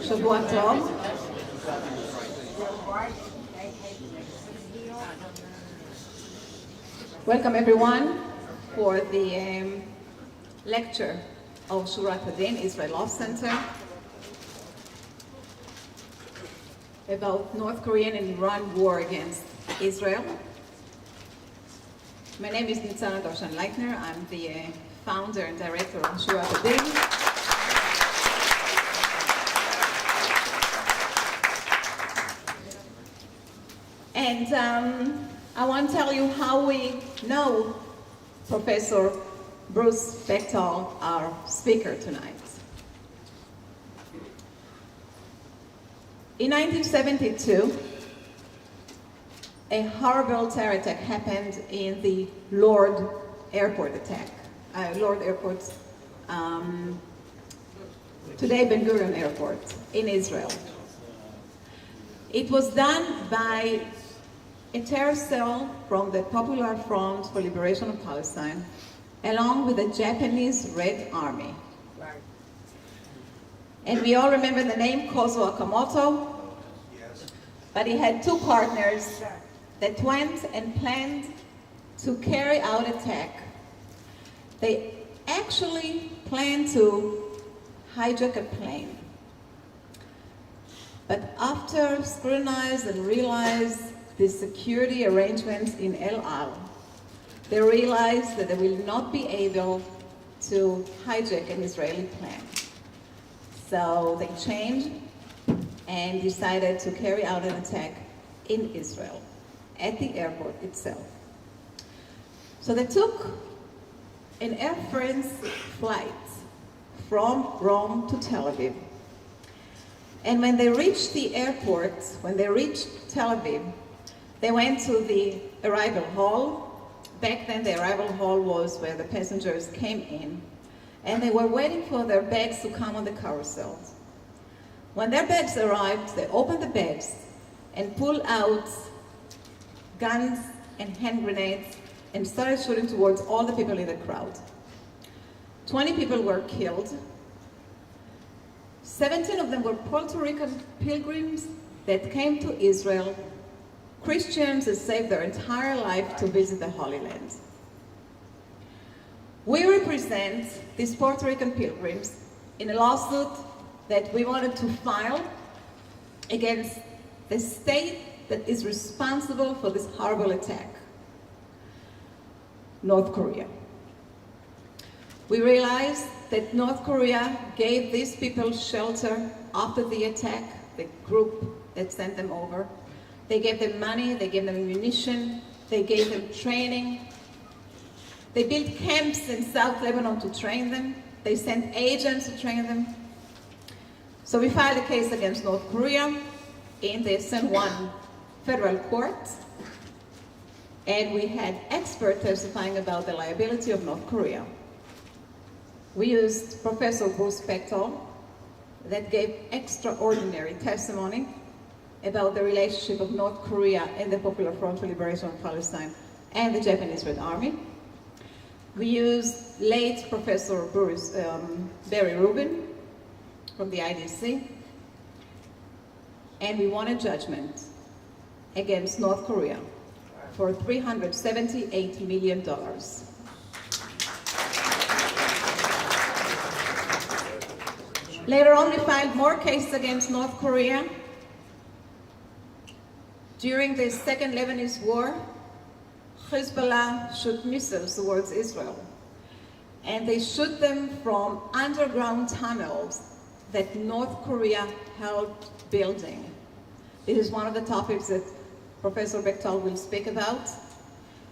שבוע טוב. Welcome everyone for the lecture of Shurat Hadin, Israel Law Center, about North Korean and Iran war against Israel. My name is Nitzana Dorshan-Leitner. I'm the founder and director of Shurat Hadin. And I want to tell you how we know Professor Bruce Bechtel, our speaker tonight. In 1972, a horrible terror attack happened in the Lord Airport attack. Lord Airport, today Ben Gurion Airport in Israel. It was done by a terror cell from the Popular Front for Liberation of Palestine, along with the Japanese Red Army. Right. And we all remember the name Kozo Okamoto, yes. But he had two partners that went and planned to carry out attack. They actually planned to hijack a plane. But after scrutinized and realized the security arrangements in El Al, they realized that they will not be able to hijack an Israeli plane. So they changed and decided to carry out an attack in Israel, at the airport itself. So they took an Air France flight from Rome to Tel Aviv. And when they reached the airport, when they reached Tel Aviv, they went to the arrival hall. Back then, the arrival hall was where the passengers came in, and they were waiting for their bags to come on the carousels. When their bags arrived, they opened the bags and pulled out guns and hand grenades and started shooting towards all the people in the crowd. 20 people were killed. 17 of them were Puerto Rican pilgrims that came to Israel, Christians that saved their entire life to visit the Holy Land. We represent these Puerto Rican pilgrims in a lawsuit that we wanted to file against the state that is responsible for this horrible attack, North Korea. We realized that North Korea gave these people shelter after the attack, the group that sent them over. They gave them money, they gave them ammunition, they gave them training. They built camps in South Lebanon to train them. They sent agents to train them. So we filed a case against North Korea in the San Juan Federal Court. And we had experts testifying about the liability of North Korea. We used Professor Bruce Bechtel that gave extraordinary testimony about the relationship of North Korea and the Popular Front for Liberation of Palestine and the Japanese Red Army. We used late Professor Barry Rubin from the IDC, and we won a judgment against North Korea for $378 million. Later on, we filed more cases against North Korea. During the Second Lebanese War, Hezbollah shot missiles towards Israel. And they shoot them from underground tunnels that North Korea helped building. This is one of the topics that Professor Bechtel will speak about.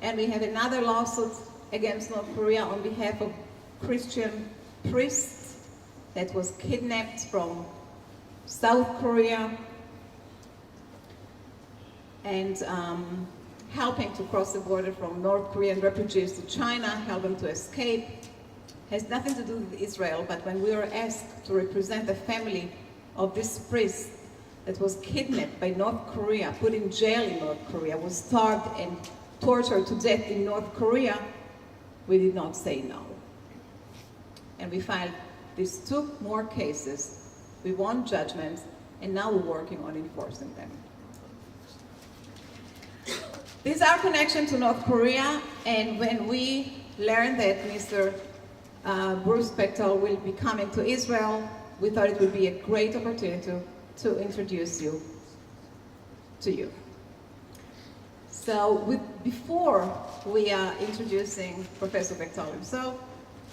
And we have another lawsuit against North Korea on behalf of Christian priests that was kidnapped from South Korea and helping to cross the border from North Korean refugees to China, help them to escape. Has nothing to do with Israel, but when we were asked to represent the family of this priest that was kidnapped by North Korea, put in jail in North Korea, was starved and tortured to death in North Korea, we did not say no. And we filed these 2 more cases. We won judgments, and now we're working on enforcing them. This is our connection to North Korea, and when we learned that Mr. Bruce Bechtel will be coming to Israel, we thought it would be a great opportunity to introduce you to you. So before we are introducing Professor Bechtel himself,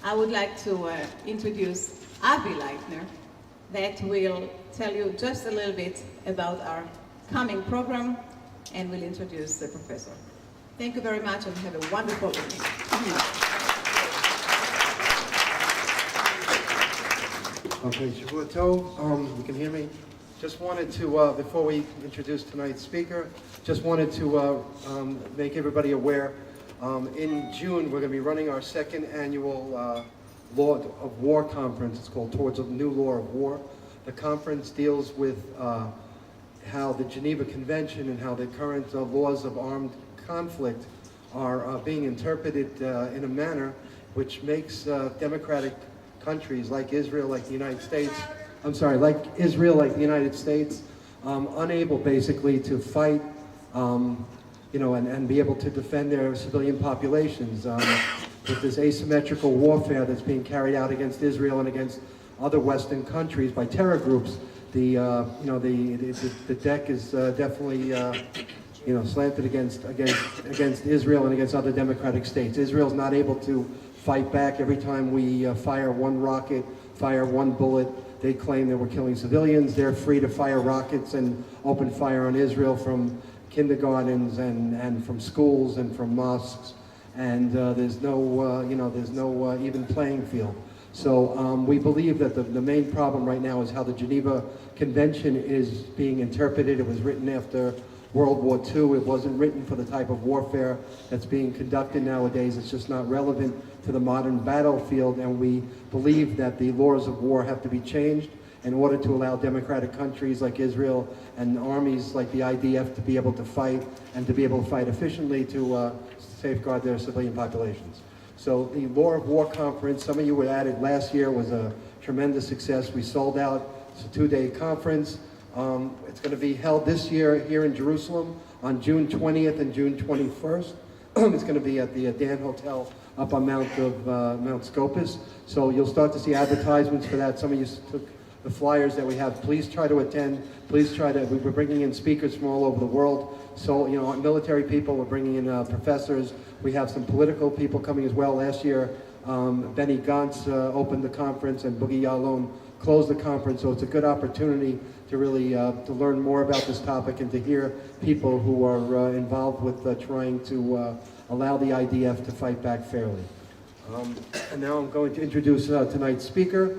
I would like to introduce Avi Leitner, that will tell you just a little bit about our coming program, and will introduce the professor. Thank you very much, and have a wonderful evening. Okay, Shavua Tov, you can hear me. Just wanted to, before we introduce tonight's speaker, just wanted to make everybody aware, in June we're going to be running our 2nd annual Law of War conference. It's called Towards a New Law of War. The conference deals with how the Geneva Convention and how the current laws of armed conflict are being interpreted in a manner which makes democratic countries like Israel, like the United States, unable basically to fight, and be able to defend their civilian populations with this asymmetrical warfare that's being carried out against Israel and against other Western countries by terror groups. The deck is definitely slanted against Israel and against other democratic states. Israel's not able to fight back. Every time we fire 1 rocket, fire 1 bullet, they claim that we're killing civilians. They're free to fire rockets and open fire on Israel from kindergartens and from schools and from mosques, and there's no even playing field. So we believe that the main problem right now is how the Geneva Convention is being interpreted. It was written after World War II. It wasn't written for the type of warfare that's being conducted nowadays. It's just not relevant to the modern battlefield, and we believe that the laws of war have to be changed in order to allow democratic countries like Israel and armies like the IDF to be able to fight, and to be able to fight efficiently to safeguard their civilian populations. So the Law of War Conference, some of you were at it last year, was a tremendous success. We sold out. It's a 2-day conference. It's going to be held this year here in Jerusalem on June 20th and June 21st. It's going to be at the Dan Hotel up on Mount Scopus. So you'll start to see advertisements for that. Some of you took the flyers that we have. Please try to attend. Please try to, we're bringing in speakers from all over the world. So, military people, we're bringing in professors. We have some political people coming as well. Last year, Benny Gantz opened the conference, and Boogie Yalon closed the conference. So it's a good opportunity to really to learn more about this topic and to hear people who are involved with trying to allow the IDF to fight back fairly. And now I'm going to introduce tonight's speaker.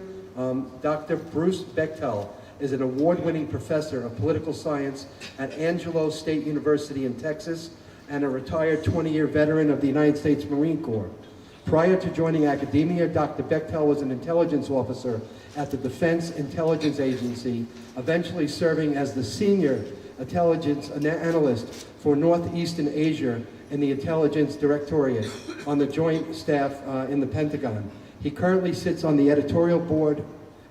Dr. Bruce Bechtel is an award-winning professor of political science at Angelo State University in Texas and a retired 20-year veteran of the United States Marine Corps. Prior to joining academia, Dr. Bechtel was an intelligence officer at the Defense Intelligence Agency, eventually serving as the senior intelligence analyst for Northeastern Asia in the Intelligence Directorate on the Joint Staff in the Pentagon. He currently sits on the editorial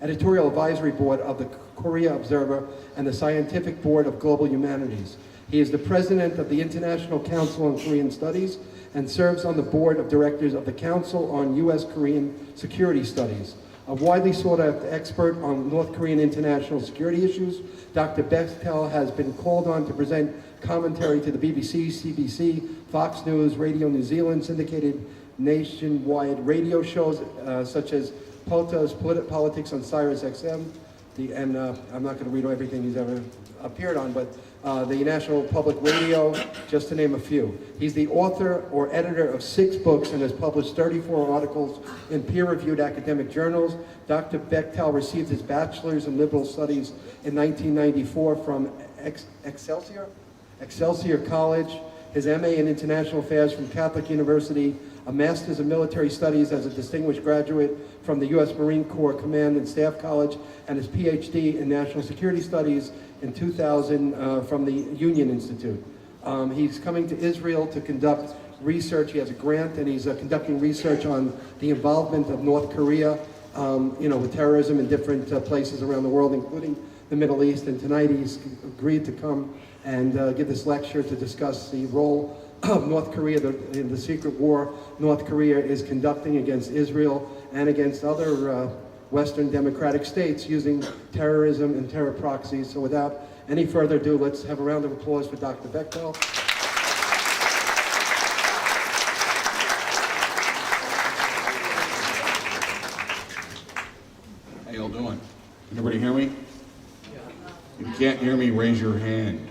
advisory board of the Korea Observer and the scientific board of Global Humanities. He is the president of the International Council on Korean Studies and serves on the board of directors of the Council on U.S.-Korean Security Studies. A widely sought-after expert on North Korean international security issues, Dr. Bechtel has been called on to present commentary to the BBC, CBC, Fox News, Radio New Zealand, syndicated nationwide radio shows such as POTUS, Politics on Sirius XM, I'm not going to read everything he's ever appeared on, but the National Public Radio, just to name a few. He's the author or editor of 6 books and has published 34 articles in peer-reviewed academic journals. Dr. Bechtel received his bachelor's in liberal studies in 1994 from Excelsior College, his MA in International Affairs from Catholic University, a Master's in Military Studies as a distinguished graduate from the U.S. Marine Corps Command and Staff College, and his PhD in National Security Studies in 2000 from the Union Institute. He's coming to Israel to conduct research. He has a grant, and he's conducting research on the involvement of North Korea, with terrorism in different places around the world, including the Middle East. And tonight he's agreed to come and give this lecture to discuss the role of North Korea in the secret war North Korea is conducting against Israel and against other Western democratic states using terrorism and terror proxies. So without any further ado, let's have a round of applause for Dr. Bechtel. How y'all doing? Can everybody hear me? If you can't hear me, raise your hand.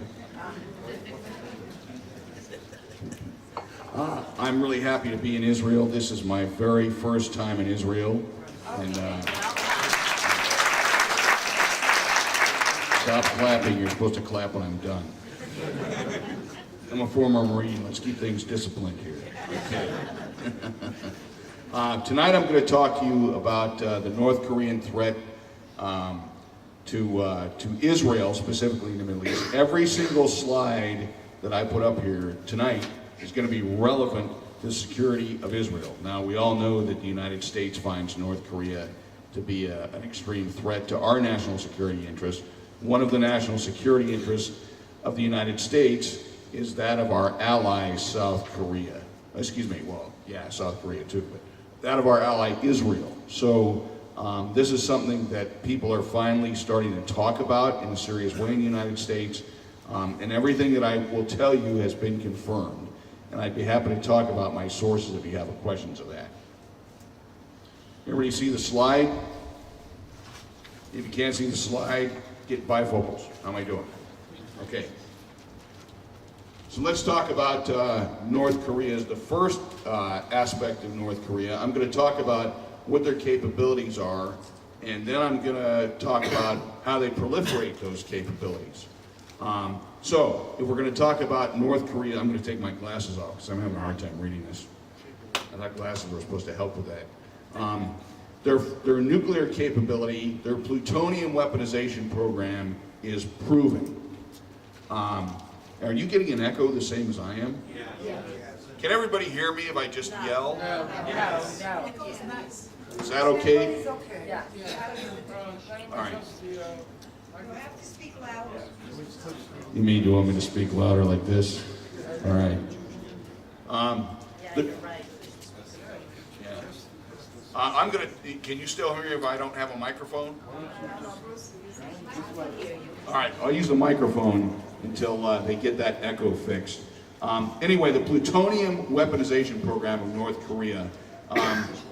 I'm really happy to be in Israel. This is my very first time in Israel. And stop clapping. You're supposed to clap when I'm done. I'm a former Marine. Let's keep things disciplined here. Okay. Tonight I'm going to talk to you about the North Korean threat to Israel, specifically in the Middle East. Every single slide that I put up here tonight is going to be relevant to the security of Israel. Now, we all know that the United States finds North Korea to be an extreme threat to our national security interests. One of the national security interests of the United States is that of our ally, South Korea. South Korea too, but that of our ally, Israel. So this is something that people are finally starting to talk about in a serious way in the United States. And everything that I will tell you has been confirmed. And I'd be happy to talk about my sources if you have questions of that. Everybody see the slide? If you can't see the slide, get bifocals. How am I doing? Okay. So let's talk about North Korea as the first aspect of North Korea. I'm going to talk about what their capabilities are, and then I'm going to talk about how they proliferate those capabilities. So, if we're going to talk about North Korea, I'm going to take my glasses off because I'm having a hard time reading this. I thought glasses were supposed to help with that. Their nuclear capability, their plutonium weaponization program is proven. Are you getting an echo the same as I am? Yeah. Can everybody hear me if I just yell? No. Is that okay? Yeah. All right. You have to speak louder. You mean you want me to speak louder like this? All right. You're right. Yeah. I'm gonna. Can you still hear me if I don't have a microphone? All right. I'll use the microphone until they get that echo fixed. Anyway, the plutonium weaponization program of North Korea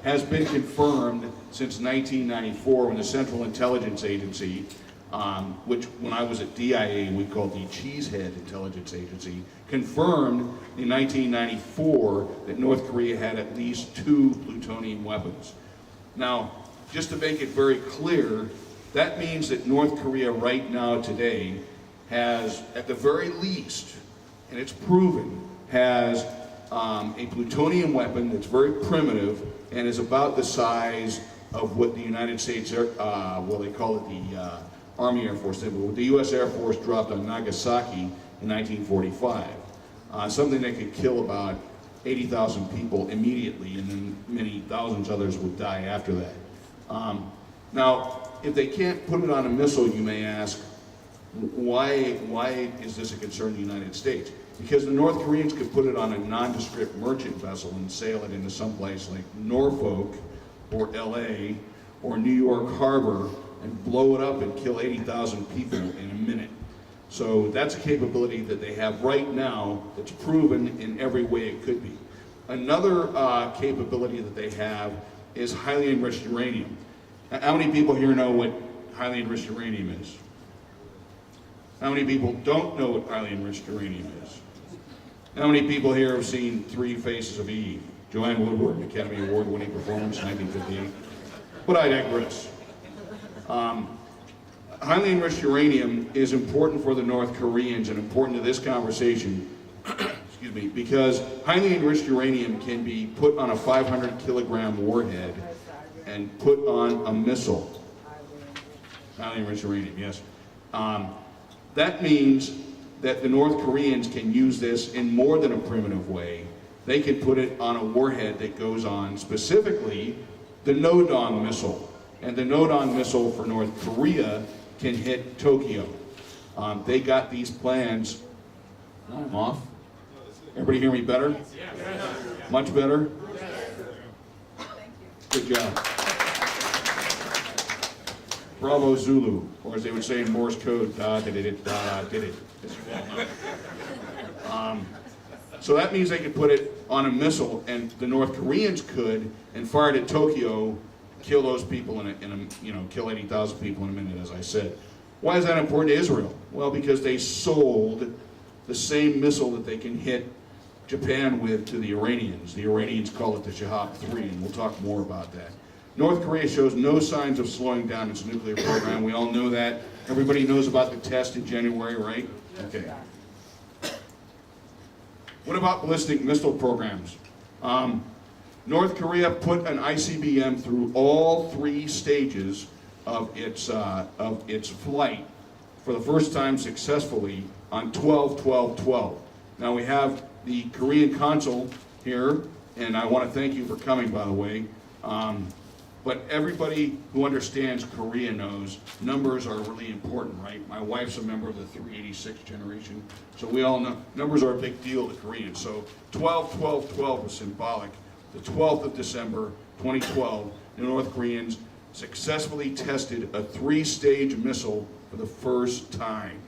has been confirmed since 1994 when the Central Intelligence Agency, which when I was at DIA we called the Cheesehead Intelligence Agency, confirmed in 1994 that North Korea had at least 2 plutonium weapons. Now, just to make it very clear, that means that North Korea right now today has, at the very least, and it's proven, has a plutonium weapon that's very primitive and is about the size of what the United States, they call it the Army Air Force, what the U.S. Air Force dropped on Nagasaki in 1945. Something that could kill about 80,000 people immediately, and then many thousands others would die after that. Now, if they can't put it on a missile, you may ask, why is this a concern in the United States? Because the North Koreans could put it on a nondescript merchant vessel and sail it into someplace like Norfolk or LA or New York Harbor and blow it up and kill 80,000 people in a minute. So that's a capability that they have right now that's proven in every way it could be. Another capability that they have is highly enriched uranium. How many people here know what highly enriched uranium is? How many people don't know what highly enriched uranium is? How many people here have seen 3 Faces of Eve? Joanne Woodward, Academy Award-winning performance, 1958. But I digress. Highly enriched uranium is important for the North Koreans and important to this conversation, excuse me, because highly enriched uranium can be put on a 500-kilogram warhead and put on a missile. Highly enriched uranium, yes. That means that the North Koreans can use this in more than a primitive way. They can put it on a warhead that goes on specifically the Nodong missile. And the Nodong missile for North Korea can hit Tokyo. They got these plans. I'm off. Everybody hear me better? Much better? Good job. Bravo Zulu, or as they would say in Morse code, da did it, da did it. So that means they could put it on a missile, and the North Koreans could, and fire it at Tokyo, kill those people kill 80,000 people in a minute, as I said. Why is that important to Israel? Well, because they sold the same missile that they can hit Japan with to the Iranians. The Iranians call it the Shahab 3, and we'll talk more about that. North Korea shows no signs of slowing down its nuclear program. We all know that. Everybody knows about the test in January, right? Okay. What about ballistic missile programs? North Korea put an ICBM through all 3 stages of its flight for the first time successfully on 12/12/12. Now we have the Korean consul here, and I want to thank you for coming, by the way. But everybody who understands Korea knows numbers are really important, right? My wife's a member of the 386 generation, so we all know numbers are a big deal to Koreans. So 12/12/12 was symbolic. The 12th of December, 2012, the North Koreans successfully tested a 3-stage missile for the first time.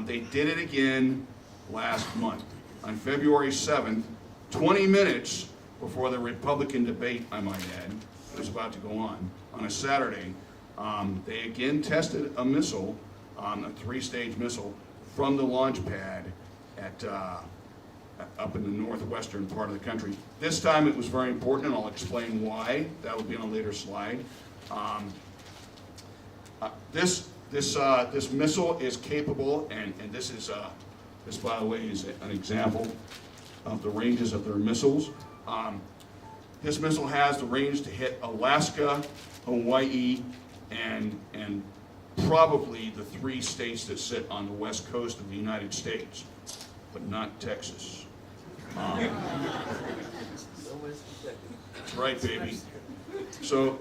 They did it again last month. On February 7th, 20 minutes before the Republican debate, I might add, was about to go on a Saturday, they again tested a missile, a 3-stage missile, from the launch pad at up in the northwestern part of the country. This time it was very important, and I'll explain why. That will be on a later slide. This missile is capable, and this by the way is an example of the ranges of their missiles. This missile has the range to hit Alaska, Hawaii, and probably the 3 states that sit on the west coast of the United States, but not Texas. That's right, baby. So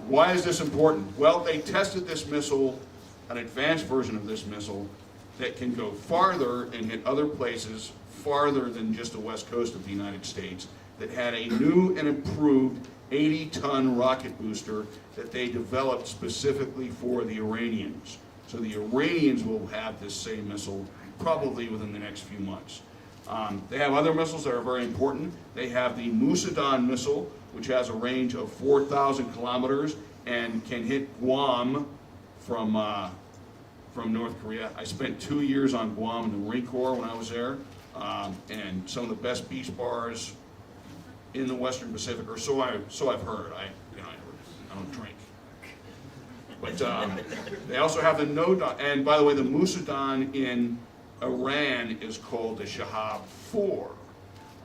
why is this important? Well, they tested this missile, an advanced version of this missile, that can go farther and hit other places farther than just the west coast of the United States, that had a new and improved 80-ton rocket booster that they developed specifically for the Iranians. So the Iranians will have this same missile probably within the next few months. They have other missiles that are very important. They have the Musadon missile, which has a range of 4,000 kilometers and can hit Guam from North Korea. I spent 2 years on Guam in the Marine Corps when I was there, and some of the best beach bars in the Western Pacific, or so I've heard. I don't drink. But they also have the Nodong, and by the way, the Musadon in Iran is called the Shahab 4.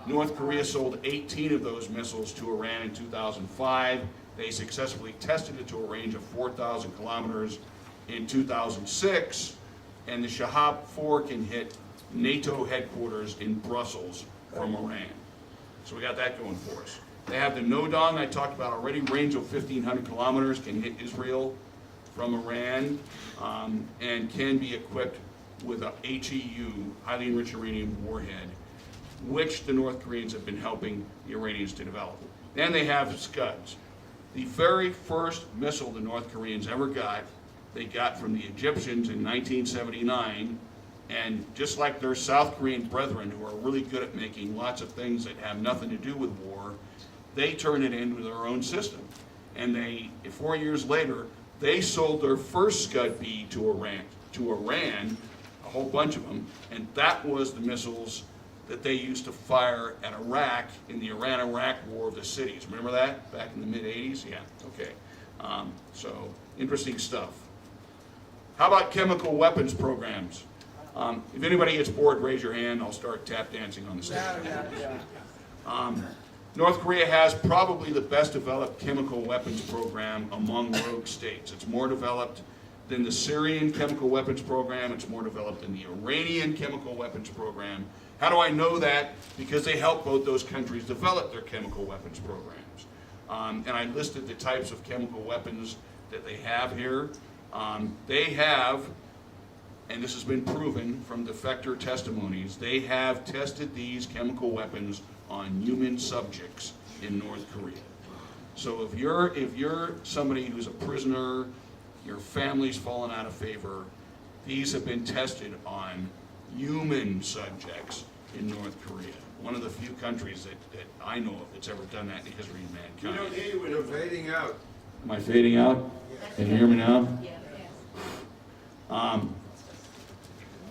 North Korea sold 18 of those missiles to Iran in 2005. They successfully tested it to a range of 4,000 kilometers in 2006, and the Shahab 4 can hit NATO headquarters in Brussels from Iran. So we got that going for us. They have the Nodong I talked about already, range of 1,500 kilometers, can hit Israel from Iran, and can be equipped with a HEU, highly enriched uranium warhead, which the North Koreans have been helping the Iranians to develop. Then they have Scuds. The very first missile the North Koreans ever got, they got from the Egyptians in 1979, and just like their South Korean brethren, who are really good at making lots of things that have nothing to do with war, they turned it into their own system. And 4 years later, they sold their first Scud B to Iran, a whole bunch of them, and that was the missiles that they used to fire at Iraq in the Iran-Iraq War of the Cities. Remember that back in the mid-'80s? Yeah, okay. So interesting stuff. How about chemical weapons programs? If anybody gets bored, raise your hand. I'll start tap dancing on the stage. North Korea has probably the best developed chemical weapons program among rogue states. It's more developed than the Syrian chemical weapons program. It's more developed than the Iranian chemical weapons program. How do I know that? Because they help both those countries develop their chemical weapons programs. And I listed the types of chemical weapons that they have here. They have, and this has been proven from defector testimonies, they have tested these chemical weapons on human subjects in North Korea. So if you're somebody who's a prisoner, your family's fallen out of favor, these have been tested on human subjects in North Korea. One of the few countries that I know of that's ever done that in the history of mankind. You don't hear you when you're fading out. Am I fading out? Can you hear me now?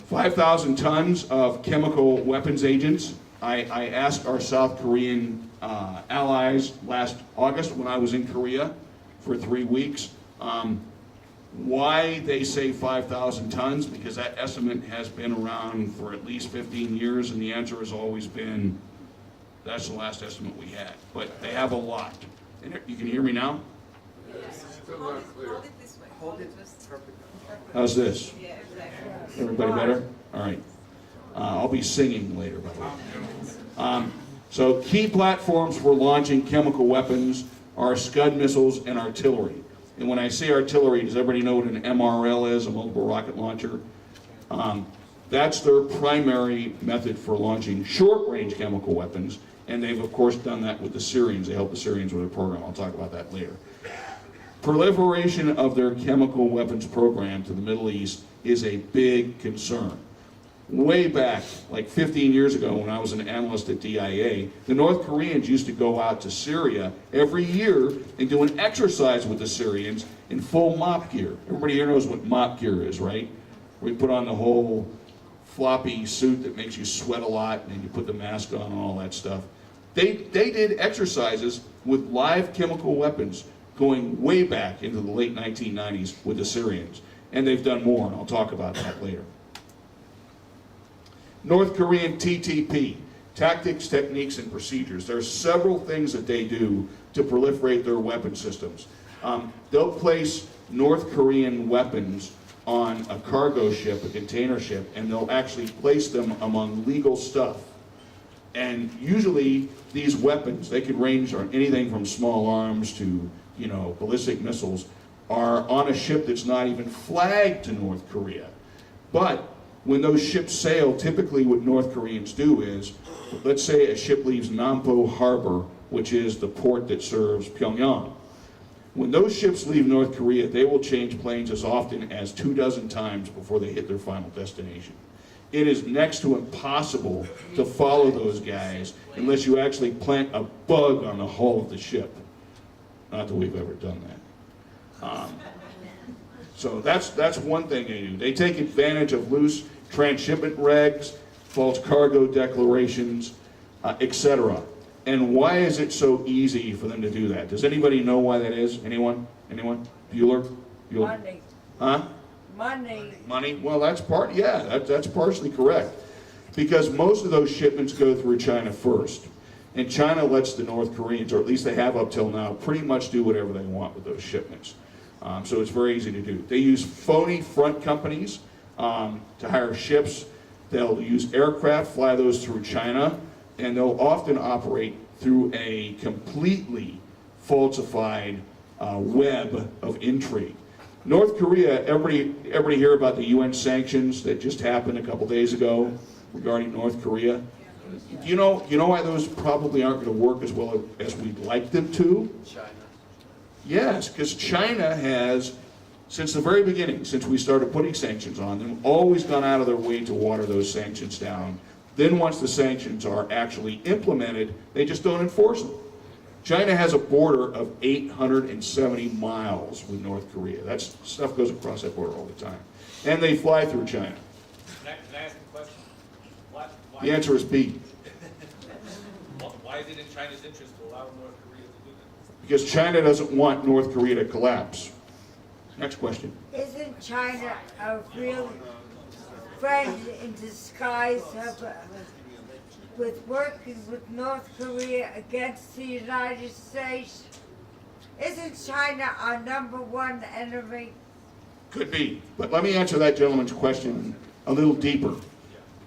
5,000 tons of chemical weapons agents. I asked our South Korean allies last August when I was in Korea for 3 weeks why they say 5,000 tons, because that estimate has been around for at least 15 years, and the answer has always been, that's the last estimate we had. But they have a lot. And you can hear me now? Still not clear. Hold it this way. Hold it perfect. How's this? Yeah, exactly. Everybody better? All right. I'll be singing later, by the way. So key platforms for launching chemical weapons are Scud missiles and artillery. And when I say artillery, does everybody know what an MRL is, a multiple rocket launcher? That's their primary method for launching short-range chemical weapons, and they've of course done that with the Syrians. They helped the Syrians with their program. I'll talk about that later. Proliferation of their chemical weapons program to the Middle East is a big concern. Way back, like 15 years ago when I was an analyst at DIA, the North Koreans used to go out to Syria every year and do an exercise with the Syrians in full mop gear. Everybody here knows what mop gear is, right? We put on the whole floppy suit that makes you sweat a lot, and you put the mask on and all that stuff. They did exercises with live chemical weapons going way back into the late 1990s with the Syrians. And they've done more, and I'll talk about that later. North Korean TTP, tactics, techniques, and procedures. There are several things that they do to proliferate their weapon systems. They'll place North Korean weapons on a cargo ship, a container ship, and they'll actually place them among legal stuff. And usually these weapons, they could range on anything from small arms to, ballistic missiles, are on a ship that's not even flagged to North Korea. But when those ships sail, typically what North Koreans do is, let's say a ship leaves Nampo Harbor, which is the port that serves Pyongyang. When those ships leave North Korea, they will change planes as often as 24 times before they hit their final destination. It is next to impossible to follow those guys unless you actually plant a bug on the hull of the ship. Not that we've ever done that. So that's one thing they do. They take advantage of loose transshipment regs, false cargo declarations, etc. And why is it so easy for them to do that? Does anybody know why that is? Anyone? Bueller? Money. Huh? Money? Well, that's that's partially correct. Because most of those shipments go through China first. And China lets the North Koreans, or at least they have up till now, pretty much do whatever they want with those shipments. So it's very easy to do. They use phony front companies to hire ships. They'll use aircraft, fly those through China, and they'll often operate through a completely falsified web of intrigue. North Korea, everybody hear about the UN sanctions that just happened a couple days ago regarding North Korea? You know why those probably aren't going to work as well as we'd like them to? China. Yes, because China has, since the very beginning, since we started putting sanctions on them, always gone out of their way to water those sanctions down. Then once the sanctions are actually implemented, they just don't enforce them. China has a border of 870 miles with North Korea. That stuff goes across that border all the time. And they fly through China. Can I ask a question? Why The answer is B. Why is it in China's interest to allow North Korea to do that? Because China doesn't want North Korea to collapse. Next question. Isn't China a real friend in disguise with working with North Korea against the United States? Isn't China our #1 enemy? Could be. But let me answer that gentleman's question a little deeper.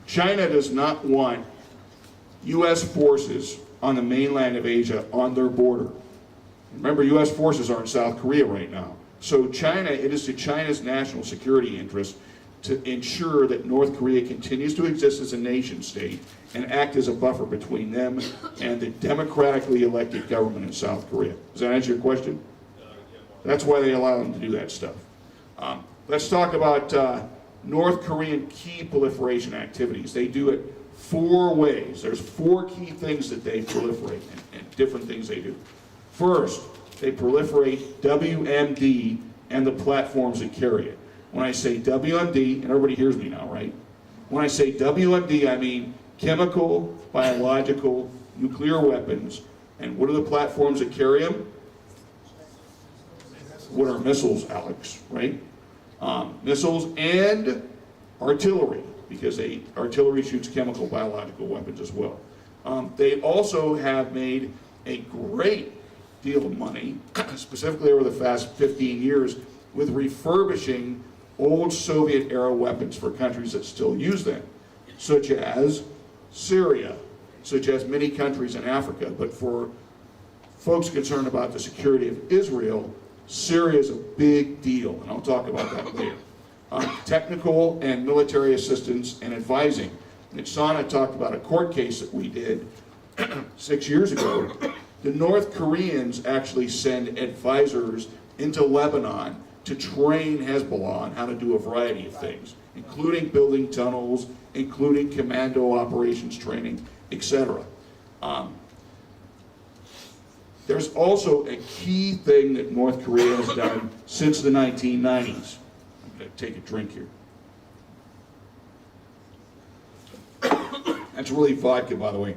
China does not want U.S. forces on the mainland of Asia on their border. Remember, U.S. forces are in South Korea right now. So China, it is to China's national security interest to ensure that North Korea continues to exist as a nation state and act as a buffer between them and the democratically elected government in South Korea. Does that answer your question? That's why they allow them to do that stuff. Let's talk about North Korean key proliferation activities. They do it 4 ways. There's 4 key things that they proliferate and different things they do. First, they proliferate WMD and the platforms that carry it. When I say WMD, and everybody hears me now, right? When I say WMD, I mean chemical, biological, nuclear weapons. And what are the platforms that carry them? What are missiles, Alex, right? Missiles and artillery, because artillery shoots chemical, biological weapons as well. They also have made a great deal of money, specifically over the past 15 years, with refurbishing old Soviet-era weapons for countries that still use them, such as Syria, such as many countries in Africa. But for folks concerned about the security of Israel, Syria is a big deal, and I'll talk about that later. Technical and military assistance and advising. Niksana talked about a court case that we did 6 years ago. The North Koreans actually send advisors into Lebanon to train Hezbollah on how to do a variety of things, including building tunnels, including commando operations training, etc. There's also a key thing that North Korea has done since the 1990s. I'm going to take a drink here. That's really vodka, by the way.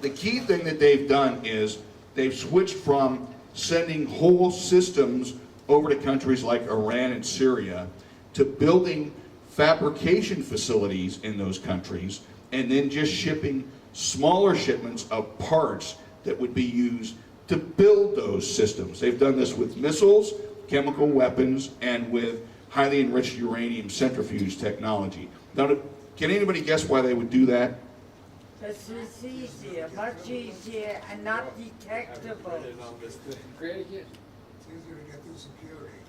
The key thing that they've done is they've switched from sending whole systems over to countries like Iran and Syria to building fabrication facilities in those countries and then just shipping smaller shipments of parts that would be used to build those systems. They've done this with missiles, chemical weapons, and with highly enriched uranium centrifuge technology. Now, can anybody guess why they would do that? This is easier, much easier, and not detectable.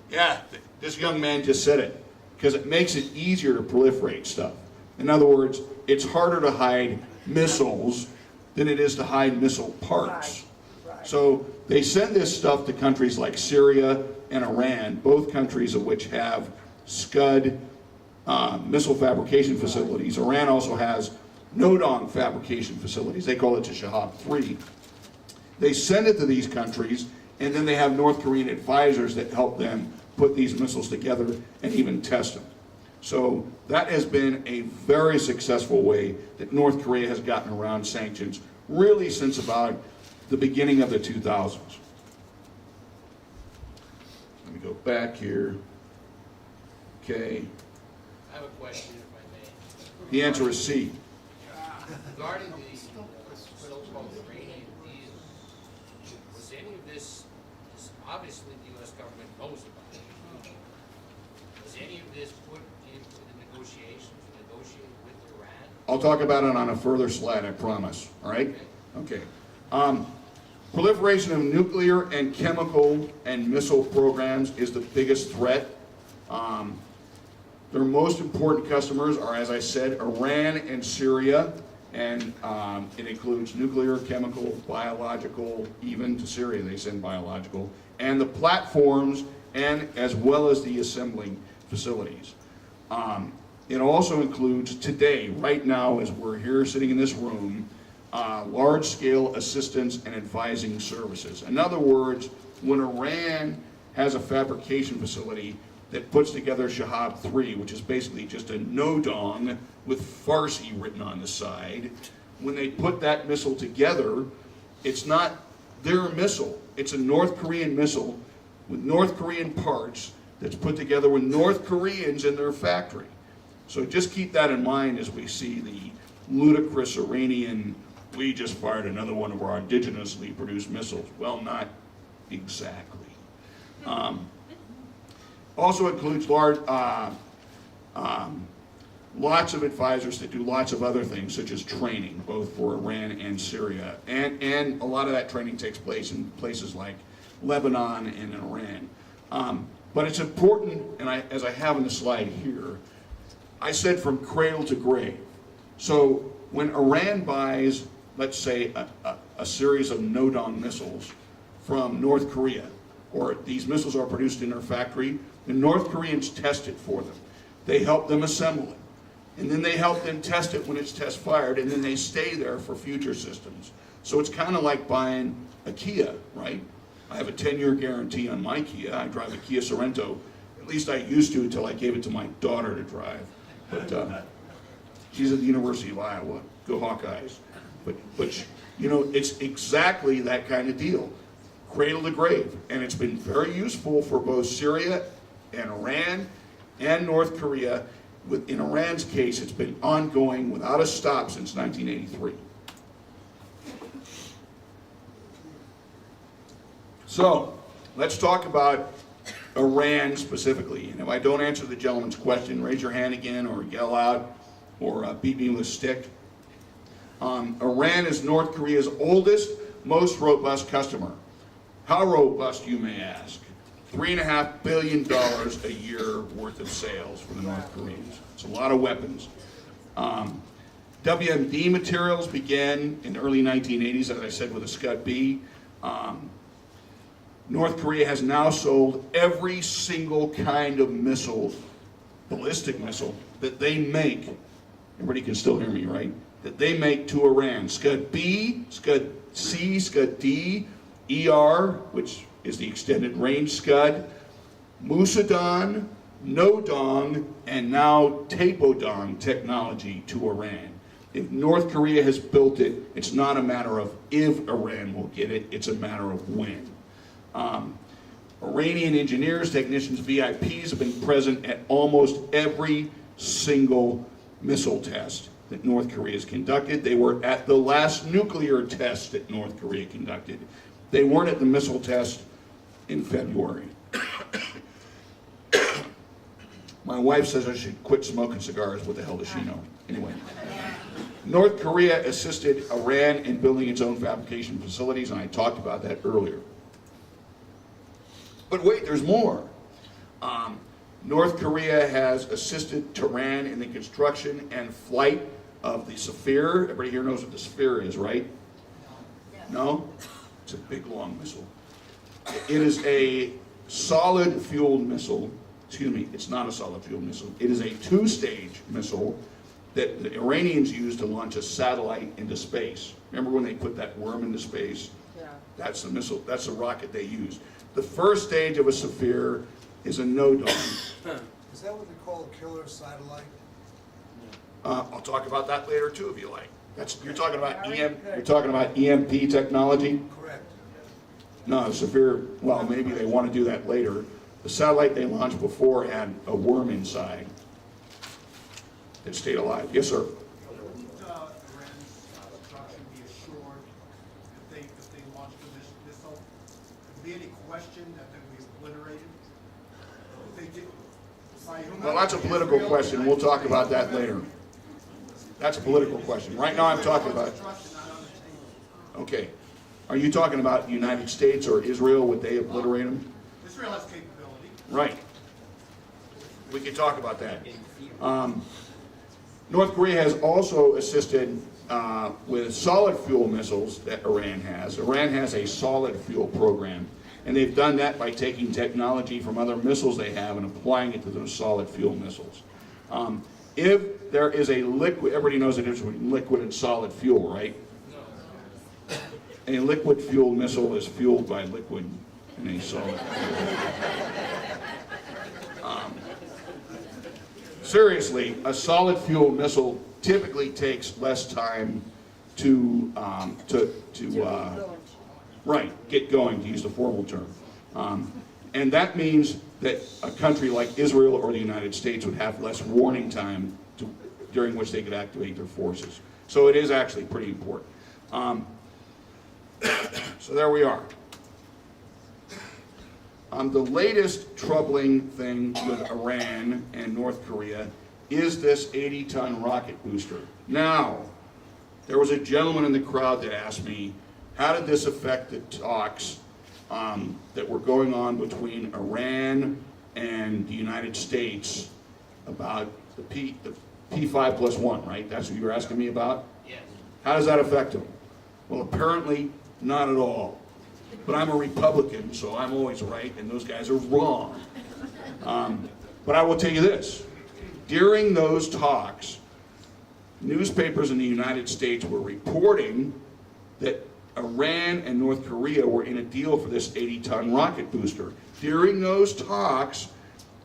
Yeah, this young man just said it, because it makes it easier to proliferate stuff. In other words, it's harder to hide missiles than it is to hide missile parts. Right. So they send this stuff to countries like Syria and Iran, both countries of which have Scud missile fabrication facilities. Iran also has Nodong fabrication facilities. They call it the Shahab 3. They send it to these countries, and then they have North Korean advisors that help them put these missiles together and even test them. So that has been a very successful way that North Korea has gotten around sanctions, really since about the beginning of the 2000s. Let me go back here. Okay. I have a question, if I may. The answer is C. Regarding the so-called Iranian deal, was any of this, obviously the U.S. government knows about it, was any of this put into the negotiations to negotiate with Iran? I'll talk about it on a further slide, I promise. All right? Okay. Proliferation of nuclear and chemical and missile programs is the biggest threat. Their most important customers are, as I said, Iran and Syria, and it includes nuclear, chemical, biological, even to Syria they send biological, and the platforms, and as well as the assembling facilities. It also includes today, right now, as we're here sitting in this room, large-scale assistance and advising services. In other words, when Iran has a fabrication facility that puts together Shahab 3, which is basically just a Nodong with Farsi written on the side, when they put that missile together, it's not their missile. It's a North Korean missile with North Korean parts that's put together with North Koreans in their factory. So just keep that in mind as we see the ludicrous Iranian, we just fired another one of our indigenously produced missiles. Well, not exactly. Also includes lots of advisors that do lots of other things, such as training, both for Iran and Syria. And a lot of that training takes place in places like Lebanon and Iran. But it's important, and as I have in the slide here, I said from cradle to grave. So when Iran buys, let's say, a series of no-dong missiles from North Korea, or these missiles are produced in their factory, the North Koreans test it for them. They help them assemble it. And then they help them test it when it's test fired, and then they stay there for future systems. So it's kind of like buying a Kia, right? I have a 10-year guarantee on my Kia. I drive a Kia Sorento. At least I used to until I gave it to my daughter to drive. But she's at the University of Iowa. Go Hawkeyes. But you know, it's exactly that kind of deal. Cradle to grave. And it's been very useful for both Syria and Iran and North Korea. In Iran's case, it's been ongoing without a stop since 1983. So, let's talk about Iran specifically. And if I don't answer the gentleman's question, raise your hand again, or yell out, or beat me with a stick. Iran is North Korea's oldest, most robust customer. How robust, you may ask? $3.5 billion a year worth of sales for the North Koreans. It's a lot of weapons. WMD materials began in the early 1980s, as I said, with a Scud-B. North Korea has now sold every single kind of missile, ballistic missile, that they make. Everybody can still hear me, right? That they make to Iran. Scud-B, Scud-C, Scud-D, ER, which is the extended range Scud, Musadong, No-Dong, and now Tapodong technology to Iran. If North Korea has built it, it's not a matter of if Iran will get it, it's a matter of when. Iranian engineers, technicians, VIPs have been present at almost every single missile test that North Korea has conducted. They were at the last nuclear test that North Korea conducted. They weren't at the missile test in February. My wife says I should quit smoking cigars. What the hell does she know? Anyway, North Korea assisted Iran in building its own fabrication facilities, and I talked about that earlier. But wait, there's more. North Korea has assisted Tehran in the construction and flight of the Sphere. Everybody here knows what the Sphere is, right? No? It's a big, long missile. It is a solid-fueled missile. Excuse me, it's not a solid-fueled missile. It is a two-stage missile that the Iranians used to launch a satellite into space. Remember when they put that worm into space? Yeah. That's the missile, that's the rocket they used. The first stage of a Sphere is a no-dong. Is that what they call a killer satellite? I'll talk about that later too, if you like. You're talking about EMP technology? Correct. No, Sphere. Well, maybe they want to do that later. The satellite they launched before had a worm inside that stayed alive. Yes, sir. Wouldn't Iran's destruction be assured if they launched a missile? Would there be any question that they would be obliterated? If they did, Well, that's a political question. We'll talk about that later. That's a political question. Right now I'm talking about... Okay. Are you talking about the United States or Israel? Would they obliterate them? Israel has capability. Right. We can talk about that. North Korea has also assisted with solid fuel missiles that Iran has. Iran has a solid fuel program, and they've done that by taking technology from other missiles they have and applying it to those solid fuel missiles. If there is a liquid, everybody knows the difference between liquid and solid fuel, right? A liquid fuel missile is fueled by liquid in a solid fuel. Seriously, a solid fuel missile typically takes less time to get going, to use the formal term. And that means that a country like Israel or the United States would have less warning time during which they could activate their forces. So it is actually pretty important. So there we are. The latest troubling thing with Iran and North Korea is this 80-ton rocket booster. Now, there was a gentleman in the crowd that asked me, how did this affect the talks that were going on between Iran and the United States about the P5+1, right? That's what you were asking me about? Yes. How does that affect them? Well, apparently not at all. But I'm a Republican, so I'm always right, and those guys are wrong. But I will tell you this. During those talks, newspapers in the United States were reporting that Iran and North Korea were in a deal for this 80-ton rocket booster. During those talks,